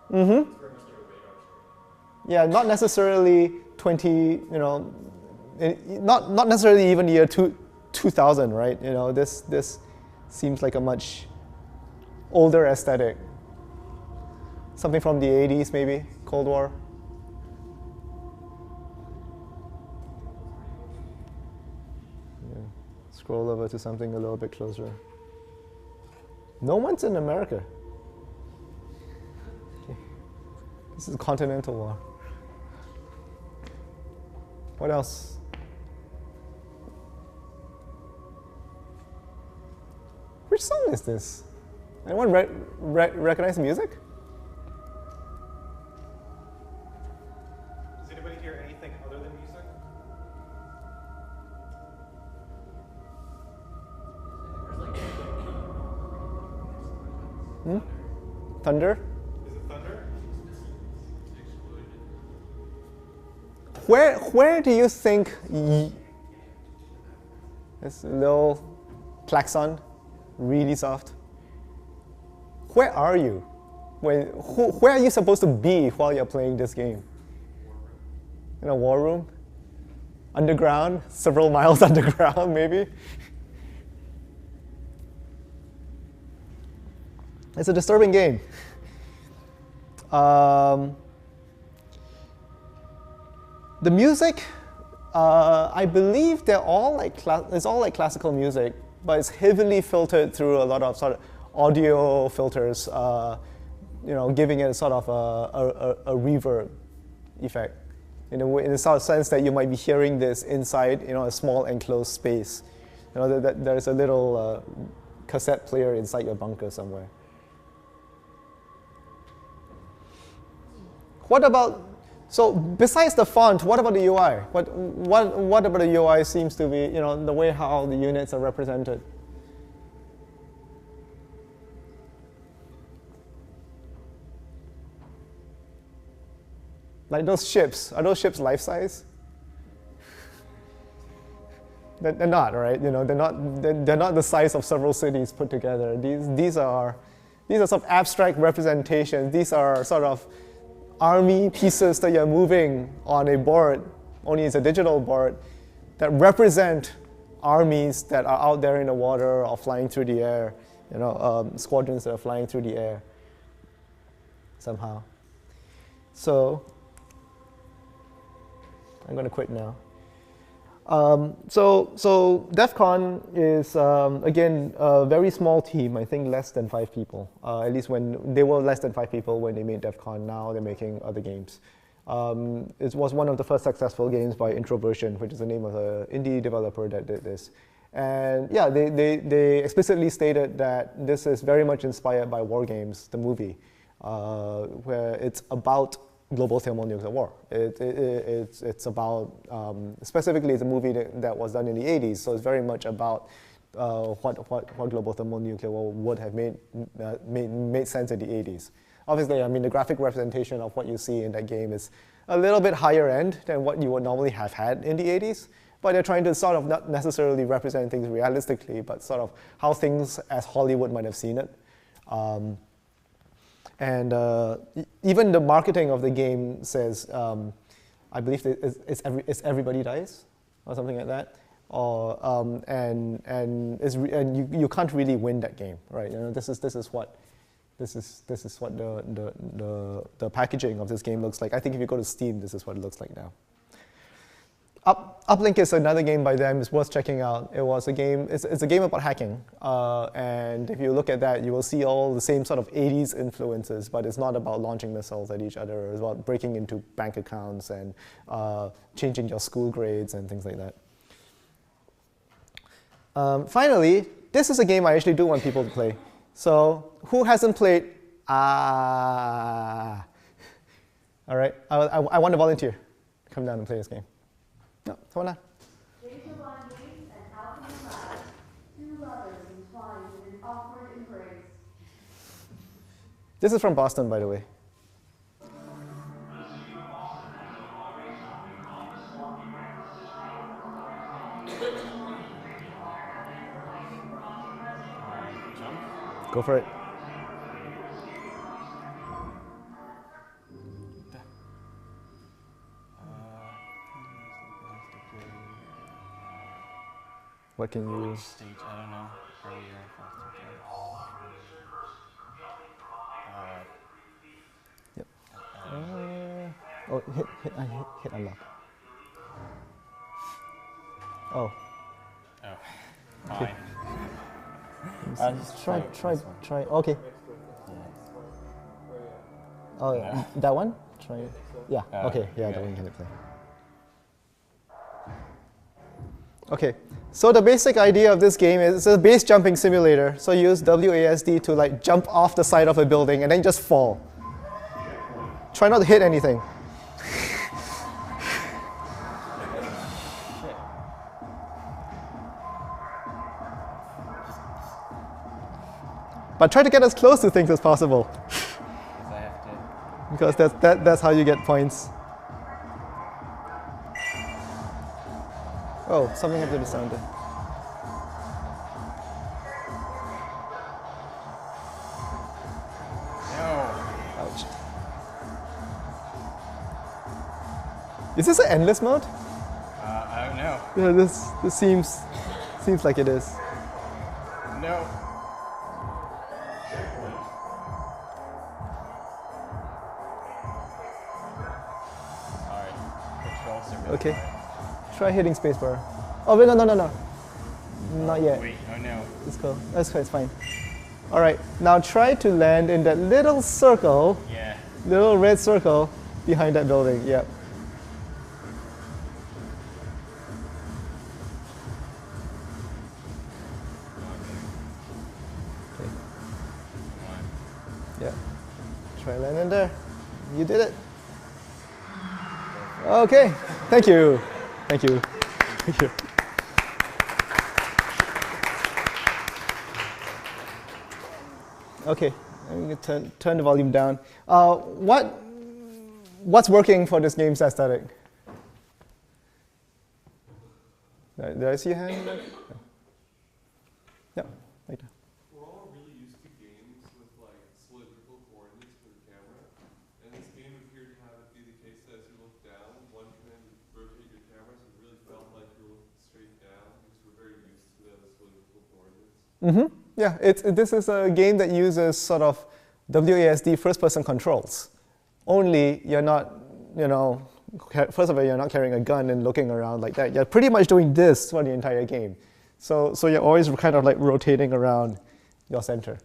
school. Mm-hmm. It's very much like a radar story. Yeah, not necessarily not necessarily even year 2000, right? This seems like a much older aesthetic. Something from the 80s, maybe, Cold War. Scroll over to something a little bit closer. No one's in America. Okay. This is Continental War. What else? Which song is this? Anyone recognize the music? Does anybody hear anything other than music? Thunder? Is it thunder? Where do you think this little klaxon, really soft? Where are you? Where are you supposed to be while you're playing this game? In a war room? Underground? Several miles underground, maybe? It's a disturbing game. The music, I believe they're all it's all like classical music, but it's heavily filtered through a lot of sort of audio filters, giving it sort of a reverb effect. In the sort of sense that you might be hearing this inside, a small enclosed space. There's a little cassette player inside your bunker somewhere. What about, so besides the font, what about the UI? What about the UI seems to be, the way how the units are represented? Like those ships, are those ships life-size? They're not, right? They're not the size of several cities put together. These are sort of abstract representations. These are sort of army pieces that you're moving on a board, only it's a digital board, that represent armies that are out there in the water or flying through the air, squadrons that are flying through the air somehow. So I'm going to quit now. So DEF CON is, again, a very small team, I think less than 5 people. At least when they were less than 5 people when they made DEF CON, now they're making other games. It was one of the first successful games by Introversion, which is the name of an indie developer that did this. And yeah, they explicitly stated that this is very much inspired by War Games, the movie, where it's about global thermonuclear war. It's about, specifically it's a movie that was done in the 80s, so it's very much about what global thermonuclear war would have made sense in the 80s. Obviously, I mean, the graphic representation of what you see in that game is a little bit higher end than what you would normally have had in the 80s, but they're trying to sort of not necessarily represent things realistically, but sort of how things as Hollywood might have seen it. And even the marketing of the game says, I believe it's Everybody Dies, or something like that. Or and you can't really win that game, right? You know, this is what the packaging of this game looks like. I think if you go to Steam, this is what it looks like now. Uplink is another game by them. It's worth checking out. It was a game. It's a game about hacking, and if you look at that, you will see all the same sort of 80s influences. But it's not about launching missiles at each other. It's about breaking into bank accounts and changing your school grades and things like that. Finally, this is a game I actually do want people to play. So who hasn't played? All right, I want to volunteer. Come down and play this game. No, come on down. Rachel Bondies and Alvin Cloud, 2 lovers entwined in an awkward embrace. This is from Boston, by the way. Go for it. What can you? Stage, I don't know. Earlier, Yep. Oh, hit unlock. Oh. Oh, fine. Just try. Okay. Oh, No. that one? Try it. Yeah. Okay. Yeah, yeah. that one can play. Okay. So the basic idea of this game is it's a base jumping simulator. So you use WASD to like jump off the side of a building and then just fall. Try not to hit anything. But try to get as close to things as possible. I have to. Because that's how you get points. Oh, something happened to the sound there. No. Ouch. Is this an endless mode? I don't know. Yeah, this seems like it is. No. Alright. Controls are really Okay. hard. Try hitting spacebar. Oh wait, no. Not yet. Wait, oh no. Let's go. It's fine. All right. Now try to land in that little circle, Yeah. little red circle behind that building. Yep. Okay. Come on. Yep. Try landing there. You did it. Okay. Thank you. Thank you. Thank you. Okay, I'm going to turn the volume down. What's working for this game's aesthetic? Did I see a hand? Yeah, right there. We're all really used to games with like cylindrical coordinates for the camera, and this game appeared to have it be the case that as you look down, one can rotate your camera, so it really felt like you were looking straight down because we're very used to those cylindrical coordinates. Mm-hmm. Yeah, this is a game that uses sort of WASD first-person controls. Only you're not, First of all, you're not carrying a gun and looking around like that. You're pretty much doing this for the entire game. So you're always kind of like rotating around your center.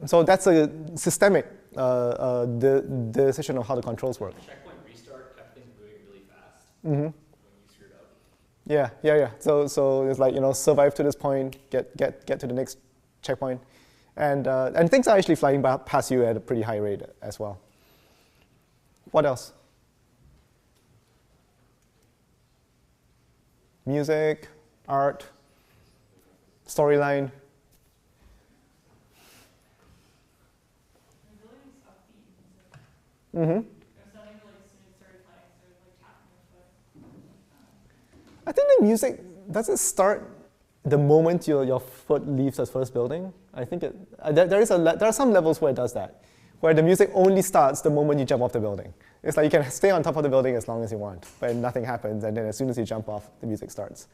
So that's a systemic decision of how the controls work. Checkpoint restart kept things moving really fast Mm-hmm. when you screwed up. Yeah. So it's like, survive to this point, get to the next checkpoint, and things are actually flying past you at a pretty high rate as well. What else? Music, art, storyline. The building's upbeat music. Mm-hmm. There's something like as soon as it started playing, started like tapping your foot. I think the music, does it start the moment your foot leaves the first building? I think there are some levels where it does that, where the music only starts the moment you jump off the building. It's like you can stay on top of the building as long as you want, but nothing happens, and then as soon as you jump off, the music starts.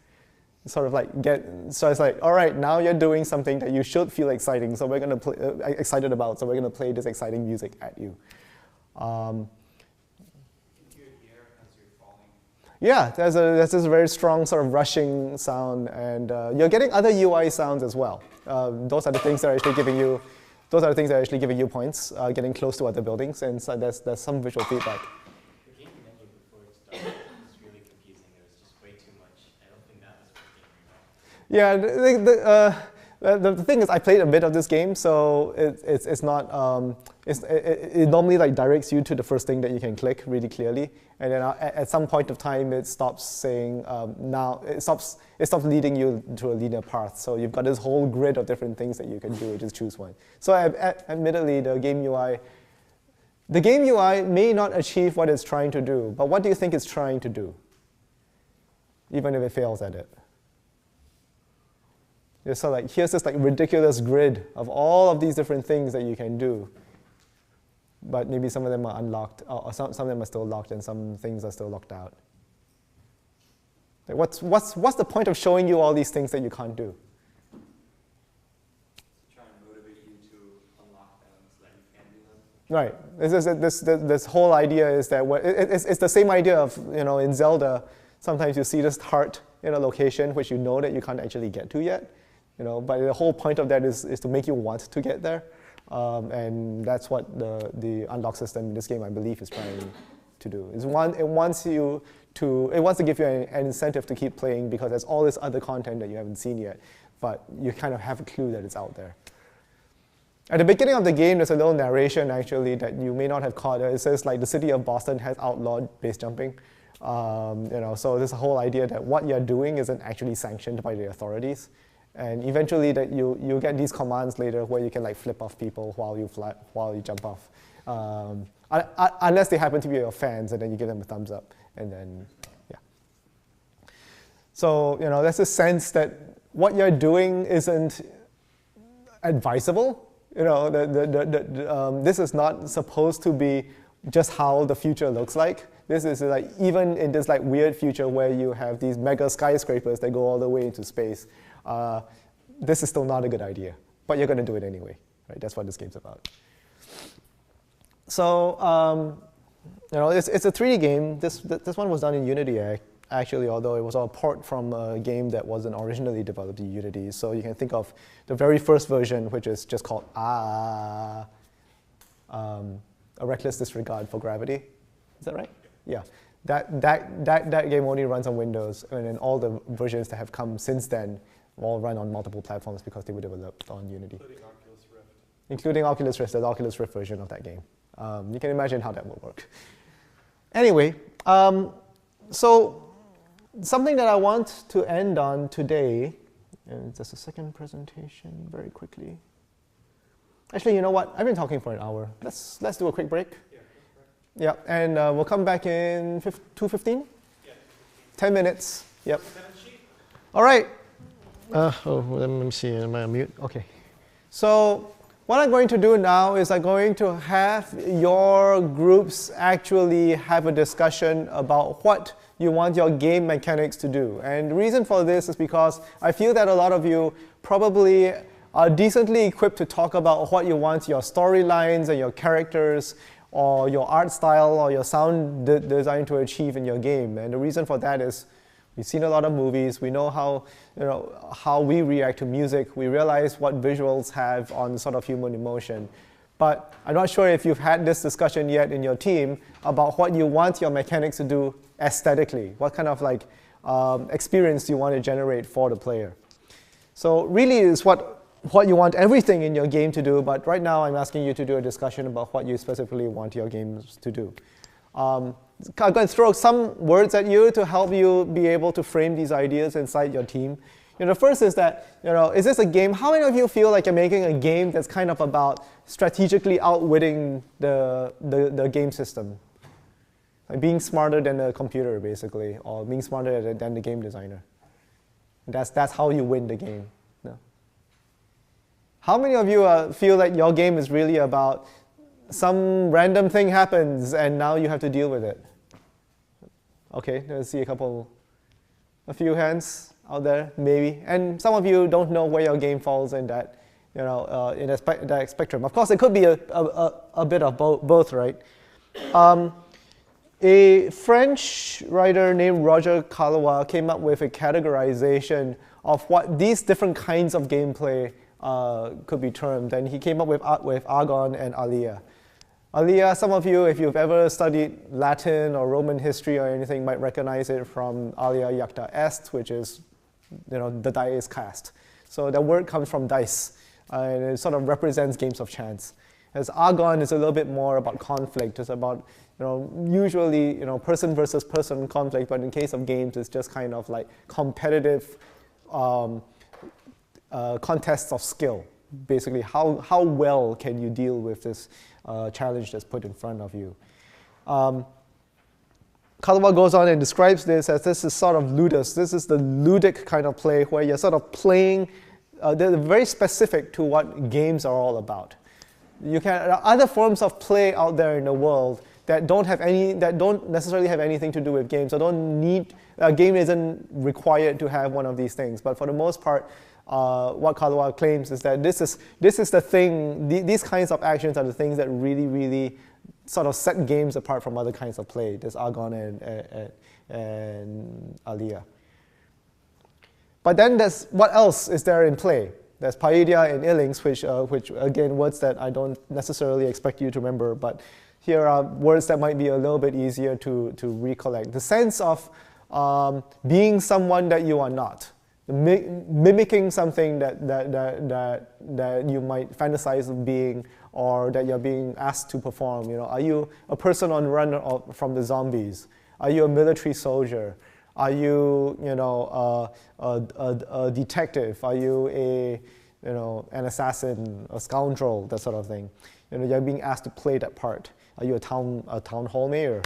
It's sort of like so it's like, all right, now you're doing something that you should feel exciting, so we're going to excited about, so we're going to play this exciting music at you. Yeah, there's this very strong sort of rushing sound, and you're getting other UI sounds as well. Those are the things that are actually giving you. Those are the things that are actually giving you points, getting close to other buildings, and so there's some visual feedback. The game menu before it started was really confusing. There was just way too much. I don't think that was working very well. Yeah, the thing is, I played a bit of this game, so it's not. It normally like directs you to the first thing that you can click really clearly, and then at some point of time it stops saying now it stops leading you to a linear path. So you've got this whole grid of different things that you can do. Just choose one. So admittedly, the game UI may not achieve what it's trying to do. But what do you think it's trying to do? Even if it fails at it. So like here's this like ridiculous grid of all of these different things that you can do, but maybe some of them are unlocked, or some of them are still locked, and some things are still locked out. Like what's the point of showing you all these things that you can't do? Try and motivate you to unlock them so that you can do them. Right. This whole idea is that it's the same idea of in Zelda. Sometimes you see this heart in a location which you know that you can't actually get to yet. But the whole point of that is to make you want to get there, and that's what the unlock system in this game, I believe, is trying to do. It wants to give you an incentive to keep playing because there's all this other content that you haven't seen yet, but you kind of have a clue that it's out there. At the beginning of the game, there's a little narration actually that you may not have caught. It says like the city of Boston has outlawed base jumping. So there's a whole idea that what you're doing isn't actually sanctioned by the authorities. And eventually that you get these commands later where you can like flip off people while you jump off. Unless they happen to be your fans, and then you give them a thumbs up, and then, yeah. So, there's a sense that what you're doing isn't advisable. This is not supposed to be just how the future looks like. This is like, even in this like weird future where you have these mega skyscrapers that go all the way into space, this is still not a good idea, but you're going to do it anyway, right? That's what this game's about. So, it's a 3D game. This one was done in Unity, actually, although it was a port from a game that wasn't originally developed in Unity. So you can think of the very first version, which is just called A Reckless Disregard for Gravity. Is that right? Yeah. That game only runs on Windows, and then all the versions that have come since then all run on multiple platforms because they were developed on Unity. Including Oculus Rift, the Oculus Rift version of that game. You can imagine how that will work. Anyway, so something that I want to end on today, and just a second presentation very quickly. Actually, you know what? I've been talking for an hour. Let's do a quick break. Yeah, and we'll come back in 2:15? Yeah. 10 minutes. Yep. All right. Let me see. Am I on mute? Okay. So what I'm going to do now is I'm going to have your groups actually have a discussion about what you want your game mechanics to do. And the reason for this is because I feel that a lot of you probably are decently equipped to talk about what you want your storylines and your characters or your art style or your sound design to achieve in your game. And the reason for that is we've seen a lot of movies. We know how we react to music. We realize what visuals have on sort of human emotion. But I'm not sure if you've had this discussion yet in your team about what you want your mechanics to do aesthetically. What kind of like experience you want to generate for the player. So really is what you want everything in your game to do, but right now I'm asking you to do a discussion about what you specifically want your games to do. I'm going to throw some words at you to help you be able to frame these ideas inside your team. The first is that, is this a game? How many of you feel like you're making a game that's kind of about strategically outwitting the game system? Like being smarter than the computer, basically, or being smarter than the game designer. That's how you win the game. No? How many of you feel like your game is really about some random thing happens and now you have to deal with it? Okay, let's see a few hands out there, maybe. And some of you don't know where your game falls in that, in that spectrum. Of course, it could be a bit of both, right? A French writer named Roger Caillois came up with a categorization of what these different kinds of gameplay could be termed, and he came up with Agon and Alia. Alia, some of you, if you've ever studied Latin or Roman history or anything, might recognize it from Alia Jacta Est, which is, the die is cast. So the word comes from dice, and it sort of represents games of chance. As Agon is a little bit more about conflict. It's about, usually, person versus person conflict, but in case of games, it's just kind of like competitive contests of skill. Basically, how well can you deal with this challenge that's put in front of you. Caillois goes on and describes this as this is sort of ludus. This is the ludic kind of play where you're sort of playing, they're very specific to what games are all about. There are other forms of play out there in the world that don't necessarily have anything to do with games. So a game isn't required to have one of these things. But for the most part, what Caillois claims is that this is the thing, these kinds of actions are the things that really, really sort of set games apart from other kinds of play. There's Agon and Alia. But then what else is there in play? There's Paella and Illings, which again, words that I don't necessarily expect you to remember, but here are words that might be a little bit easier to recollect. The sense of being someone that you are not. Mimicking something that you might fantasize of being, or that you're being asked to perform. Are you a person on run from the zombies? Are you a military soldier? Are you, a detective? Are you an assassin, a scoundrel, that sort of thing? You're being asked to play that part. Are you a town hall mayor?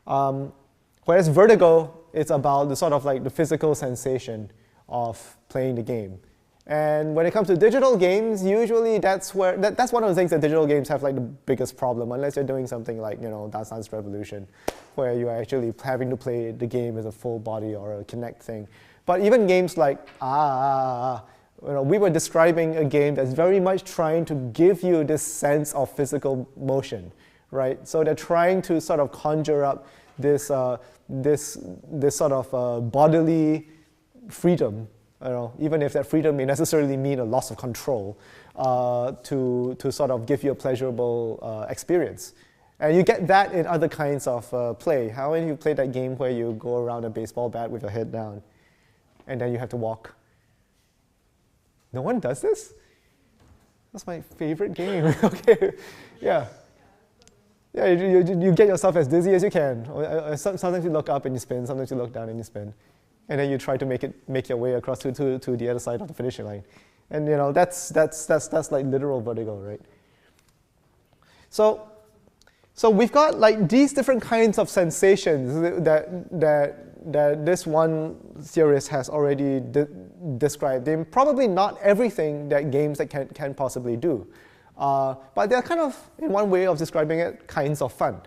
Whereas Vertigo, it's about the sort of like the physical sensation of playing the game. And when it comes to digital games, usually that's one of the things that digital games have like the biggest problem, unless you're doing something like Dance Dance Revolution, where you're actually having to play the game as a full body or a Kinect thing. But even games like we were describing a game that's very much trying to give you this sense of physical motion, right? So they're trying to sort of conjure up this sort of bodily freedom, even if that freedom may necessarily mean a loss of control, to sort of give you a pleasurable experience. And you get that in other kinds of play. How many of you played that game where you go around a baseball bat with your head down, and then you have to walk? No one does this? That's my favorite game. Okay, yeah. Yeah, you get yourself as dizzy as you can. Sometimes you look up and you spin, sometimes you look down and you spin. And then you try to make your way across to the other side of the finishing line. And that's like literal vertigo, right? So we've got like these different kinds of sensations that this one theorist has already described. They're probably not everything that games that can possibly do. But they're kind of, in one way of describing it, kinds of fun.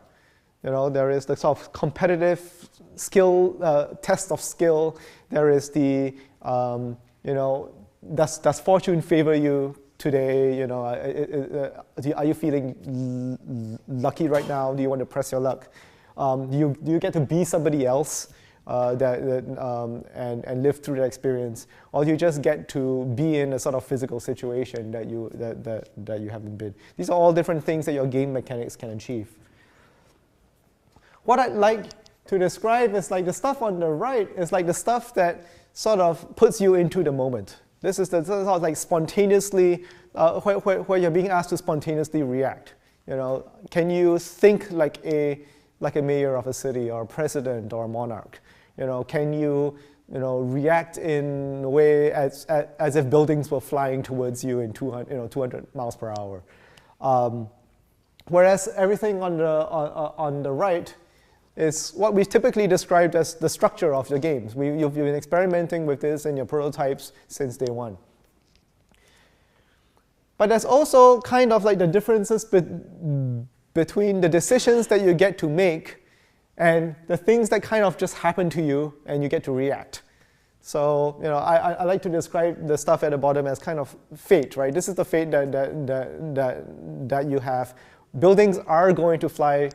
There is the sort of competitive skill, test of skill. There is the, does fortune favor you today? You know, are you feeling lucky right now? Do you want to press your luck? Do you get to be somebody else and live through that experience, or do you just get to be in a sort of physical situation that you haven't been? These are all different things that your game mechanics can achieve. What I'd like to describe is like the stuff on the right is like the stuff that sort of puts you into the moment. This is sort of like spontaneously, where you're being asked to spontaneously react. You know, can you think like a mayor of a city or a president or a monarch? You know, can you react in a way as if buildings were flying towards you in 200 miles per hour? Whereas everything on the right is what we typically described as the structure of the games. You've been experimenting with this in your prototypes since day one. But there's also kind of like the differences between the decisions that you get to make and the things that kind of just happen to you and you get to react. So, you know, I like to describe the stuff at the bottom as kind of fate, right? This is the fate that you have. Buildings are going to fly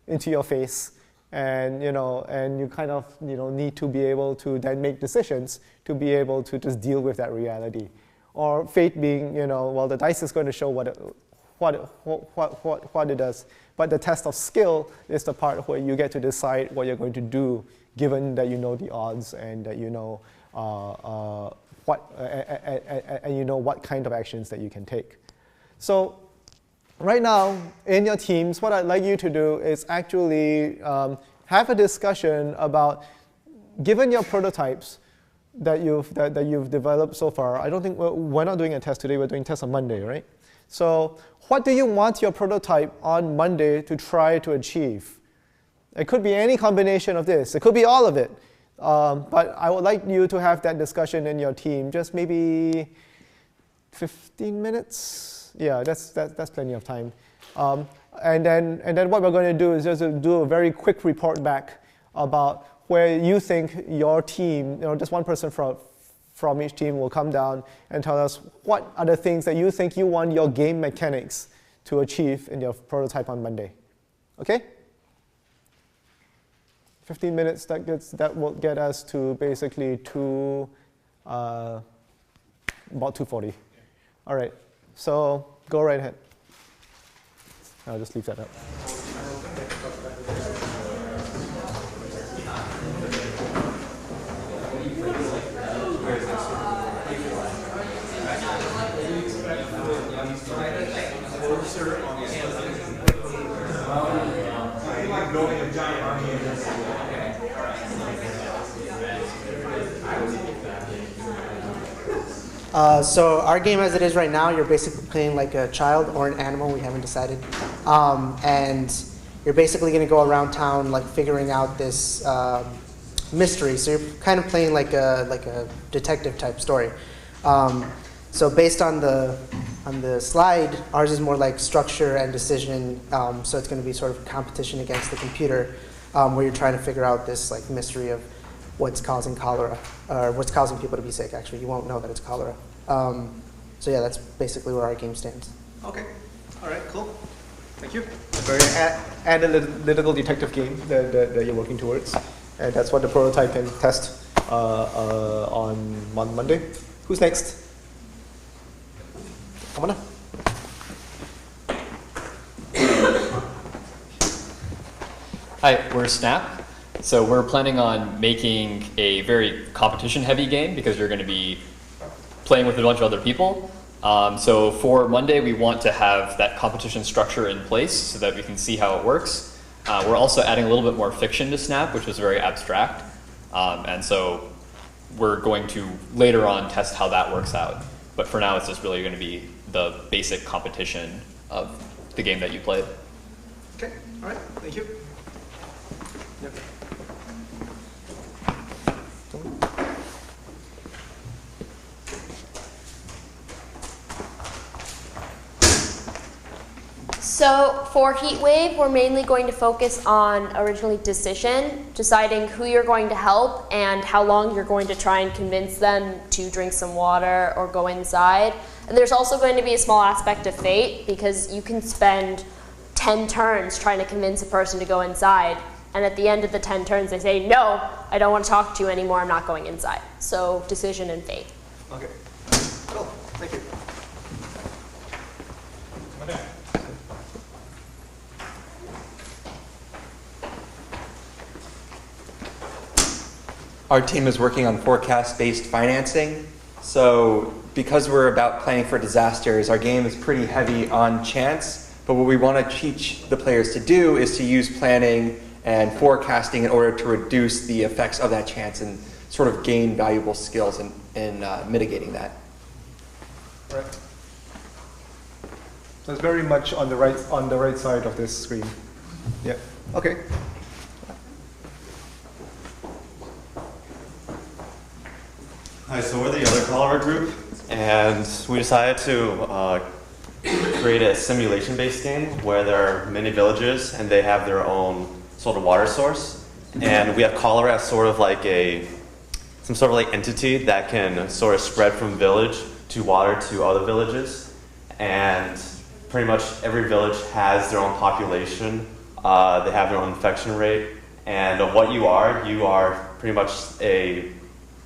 into your face, and you kind of need to be able to then make decisions to be able to just deal with that reality. Or fate being, well, the dice is going to show what it does. But the test of skill is the part where you get to decide what you're going to do, given that you know the odds and that you know what kind of actions that you can take. So right now in your teams, what I'd like you to do is actually have a discussion about, given your prototypes that you've developed so far. I don't think we're not doing a test today. We're doing tests on Monday, right? So what do you want your prototype on Monday to try to achieve? It could be any combination of this. It could be all of it. But I would like you to have that discussion in your team, just maybe 15 minutes. Yeah, that's plenty of time. And then what we're going to do is just do a very quick report back about where you think your team, just one person from each team will come down and tell us what are the things that you think you want your game mechanics to achieve in your prototype on Monday. Okay? 15 minutes, that will get us to basically about 2:40. All right, so go right ahead. I'll just leave that up. So our game as it is right now, you're basically playing like a child or an animal, we haven't decided. And you're basically going to go around town like figuring out this mystery. So you're kind of playing like a detective type story. So based on the slide, ours is more like structure and decision. So it's going to be sort of a competition against the computer, where you're trying to figure out this like mystery of what's causing cholera, or what's causing people to be sick. Actually, you won't know that it's cholera. So yeah, that's basically where our game stands. Okay. All right. Cool. Thank you. Very analytical detective game that you're working towards, and that's what the prototype can test on Monday. Who's next? Come on up. Hi, we're Snap. So we're planning on making a very competition-heavy game because you're going to be playing with a bunch of other people. So for Monday, we want to have that competition structure in place so that we can see how it works. We're also adding a little bit more fiction to Snap, which was very abstract. And so we're going to later on test how that works out. But for now, it's just really going to be the basic competition of the game that you played. Okay, all right, thank you. Yep. So for Heatwave, we're mainly going to focus on originally decision, deciding who you're going to help and how long you're going to try and convince them to drink some water or go inside. There's also going to be a small aspect of fate because you can spend 10 turns trying to convince a person to go inside, and at the end of the 10 turns they say, no, I don't want to talk to you anymore, I'm not going inside. So decision and fate. Okay. Cool. Thank you. Our team is working on forecast-based financing. So because we're about planning for disasters, our game is pretty heavy on chance. But what we want to teach the players to do is to use planning and forecasting in order to reduce the effects of that chance and sort of gain valuable skills in mitigating that. Right. So it's very much on the right side of this screen. Yeah. Okay. Hi, so we're the other Colorado group, and we decided to create a simulation-based game where there are many villages and they have their own sort of water source. And we have cholera as sort of like some sort of like entity that can sort of spread from village to water to other villages. And pretty much every village has their own population. They have their own infection rate. And what you are pretty much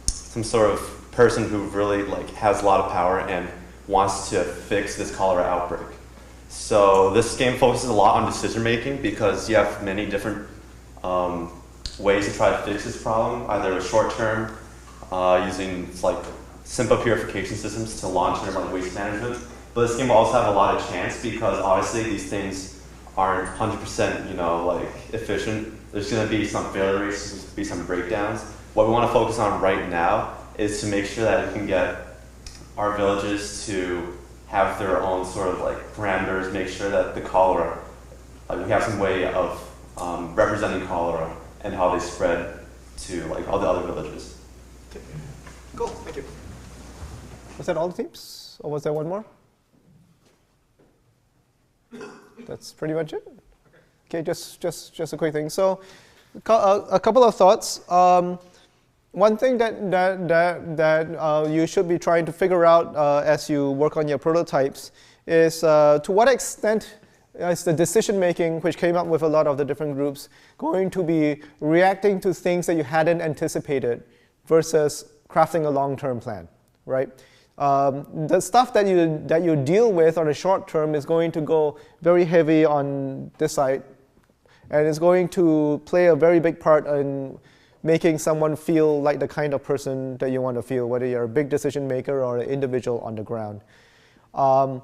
some sort of person who really like has a lot of power and wants to fix this cholera outbreak. So this game focuses a lot on decision making because you have many different ways to try to fix this problem, either short term, using like simple purification systems to long-term like waste management. But this game will also have a lot of chance because obviously these things aren't 100% like efficient. There's going to be some failure rates, there's going to be some breakdowns. What we want to focus on right now is to make sure that we can get our villages to have their own sort of like parameters, make sure that the cholera, we have some way of representing cholera and how they spread to like all the other villages. Okay. Cool, thank you. Was that all the teams, or was there one more? That's pretty much it. Okay, just a quick thing. So, a couple of thoughts. One thing that you should be trying to figure out as you work on your prototypes is to what extent is the decision making, which came up with a lot of the different groups, going to be reacting to things that you hadn't anticipated versus crafting a long-term plan, right? The stuff that you deal with on the short term is going to go very heavy on this side, and it's going to play a very big part in making someone feel like the kind of person that you want to feel, whether you're a big decision maker or an individual on the ground. The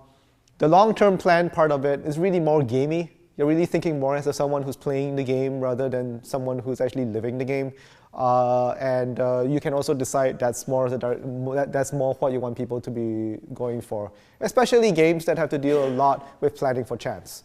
long-term plan part of it is really more gamey. You're really thinking more as someone who's playing the game rather than someone who's actually living the game. And you can also decide that's more what you want people to be going for, especially games that have to deal a lot with planning for chance.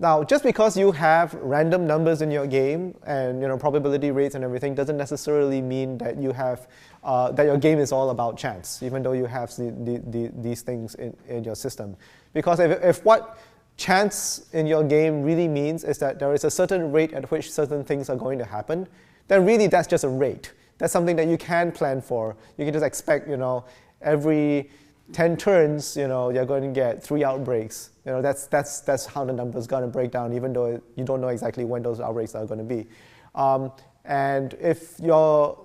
Now, just because you have random numbers in your game and probability rates and everything doesn't necessarily mean that you have that your game is all about chance, even though you have these things in your system. Because if what chance in your game really means is that there is a certain rate at which certain things are going to happen, then really that's just a rate. That's something that you can plan for. You can just expect, every 10 turns, you're going to get 3 outbreaks. That's how the number's going to break down, even though you don't know exactly when those outbreaks are going to be. And if your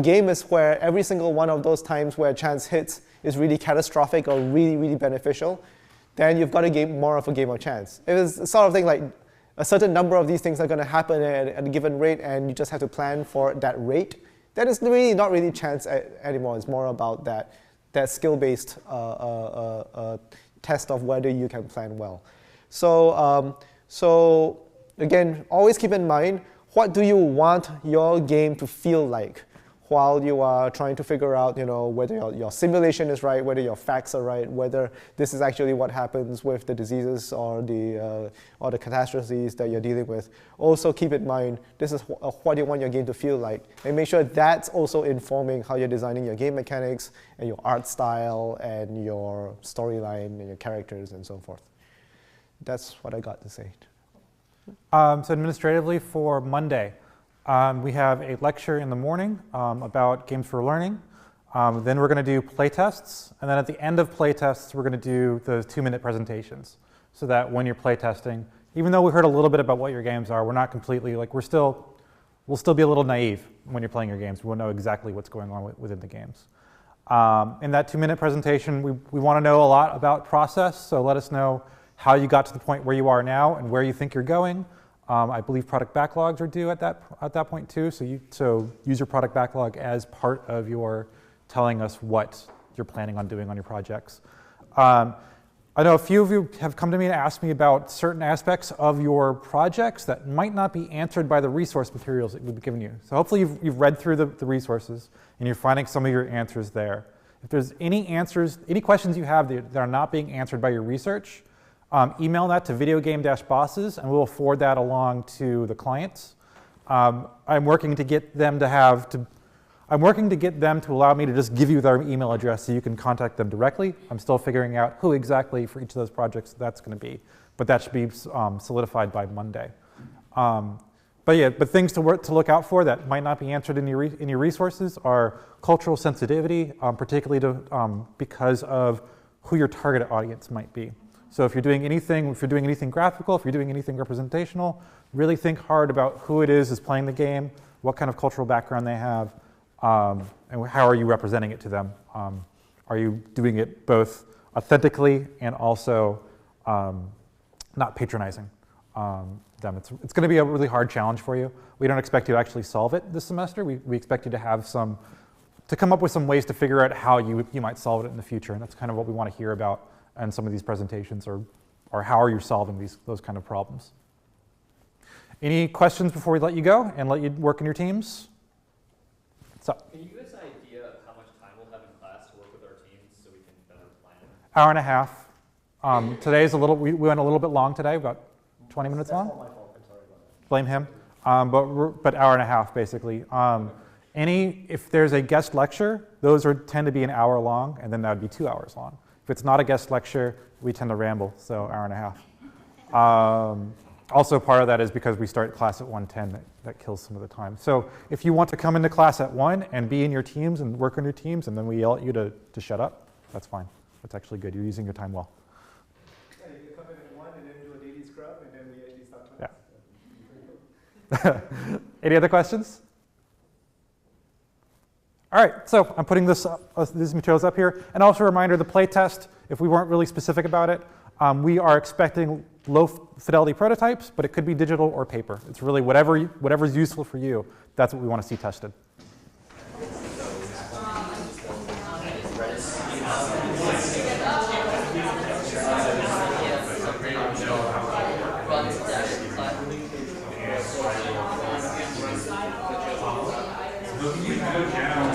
game is where every single one of those times where chance hits is really catastrophic or really, really beneficial, then you've got more of a game of chance. If it's sort of thing like a certain number of these things are going to happen at a given rate and you just have to plan for that rate, then it's really not really chance anymore. It's more about that skill-based test of whether you can plan well. So again, always keep in mind, what do you want your game to feel like while you are trying to figure out whether your simulation is right, whether your facts are right, whether this is actually what happens with the diseases or the catastrophes that you're dealing with. Also keep in mind, this is what you want your game to feel like, and make sure that's also informing how you're designing your game mechanics and your art style and your storyline and your characters and so forth. That's what I got to say. So administratively for Monday, we have a lecture in the morning about games for learning. Then we're going to do play tests, and then at the end of play tests, we're going to do the 2-minute presentations, so that when you're play testing, even though we heard a little bit about what your games are, we're not completely, like, we'll still be a little naive when you're playing your games. We won't know exactly what's going on within the games. In that 2-minute presentation, we want to know a lot about process, so let us know how you got to the point where you are now and where you think you're going. I believe product backlogs are due at that point too, so use your product backlog as part of your telling us what you're planning on doing on your projects. I know a few of you have come to me and asked me about certain aspects of your projects that might not be answered by the resource materials that we've given you. So hopefully you've read through the resources and you're finding some of your answers there. If there's any questions you have that are not being answered by your research, email that to videogame-bosses and we'll forward that along to the clients. I'm working to get them to allow me to just give you their email address so you can contact them directly. I'm still figuring out who exactly for each of those projects that's going to be, but that should be solidified by Monday. But things to look out for that might not be answered in your resources are cultural sensitivity, particularly because of who your target audience might be. So if you're doing anything graphical, if you're doing anything representational, really think hard about who it is playing the game, what kind of cultural background they have, and how are you representing it to them? Are you doing it both authentically and also not patronizing them? It's going to be a really hard challenge for you. We don't expect you to actually solve it this semester. We expect you to come up with some ways to figure out how you might solve it in the future, and that's kind of what we want to hear about in some of these presentations, or how are you solving those kind of problems. Any questions before we let you go and let you work in your teams? So, can you give us an idea of how much time we'll have in class to work with our teams so we can better plan? Hour and a half. Today's we went a little bit long today, about 20 minutes long. That's not my fault. I'm sorry about that. Blame him. But hour and a half basically. If there's a guest lecture, those tend to be an hour long, and then that would be 2 hours long. If it's not a guest lecture, we tend to ramble, so hour and a half. Also, part of that is because we start class at 1:10, that kills some of the time. So if you want to come into class at 1 and be in your teams and work on your teams, and then we yell at you to shut up, that's fine. That's actually good. You're using your time well. Yeah, you can come in at 1 and then do a daily scrub, and then we actually start class. Yeah. Any other questions? All right, so I'm putting these materials up here. And also a reminder, the play test, if we weren't really specific about it, we are expecting low fidelity prototypes, but it could be digital or paper. It's really whatever's useful for you, that's what we want to see tested. Good job.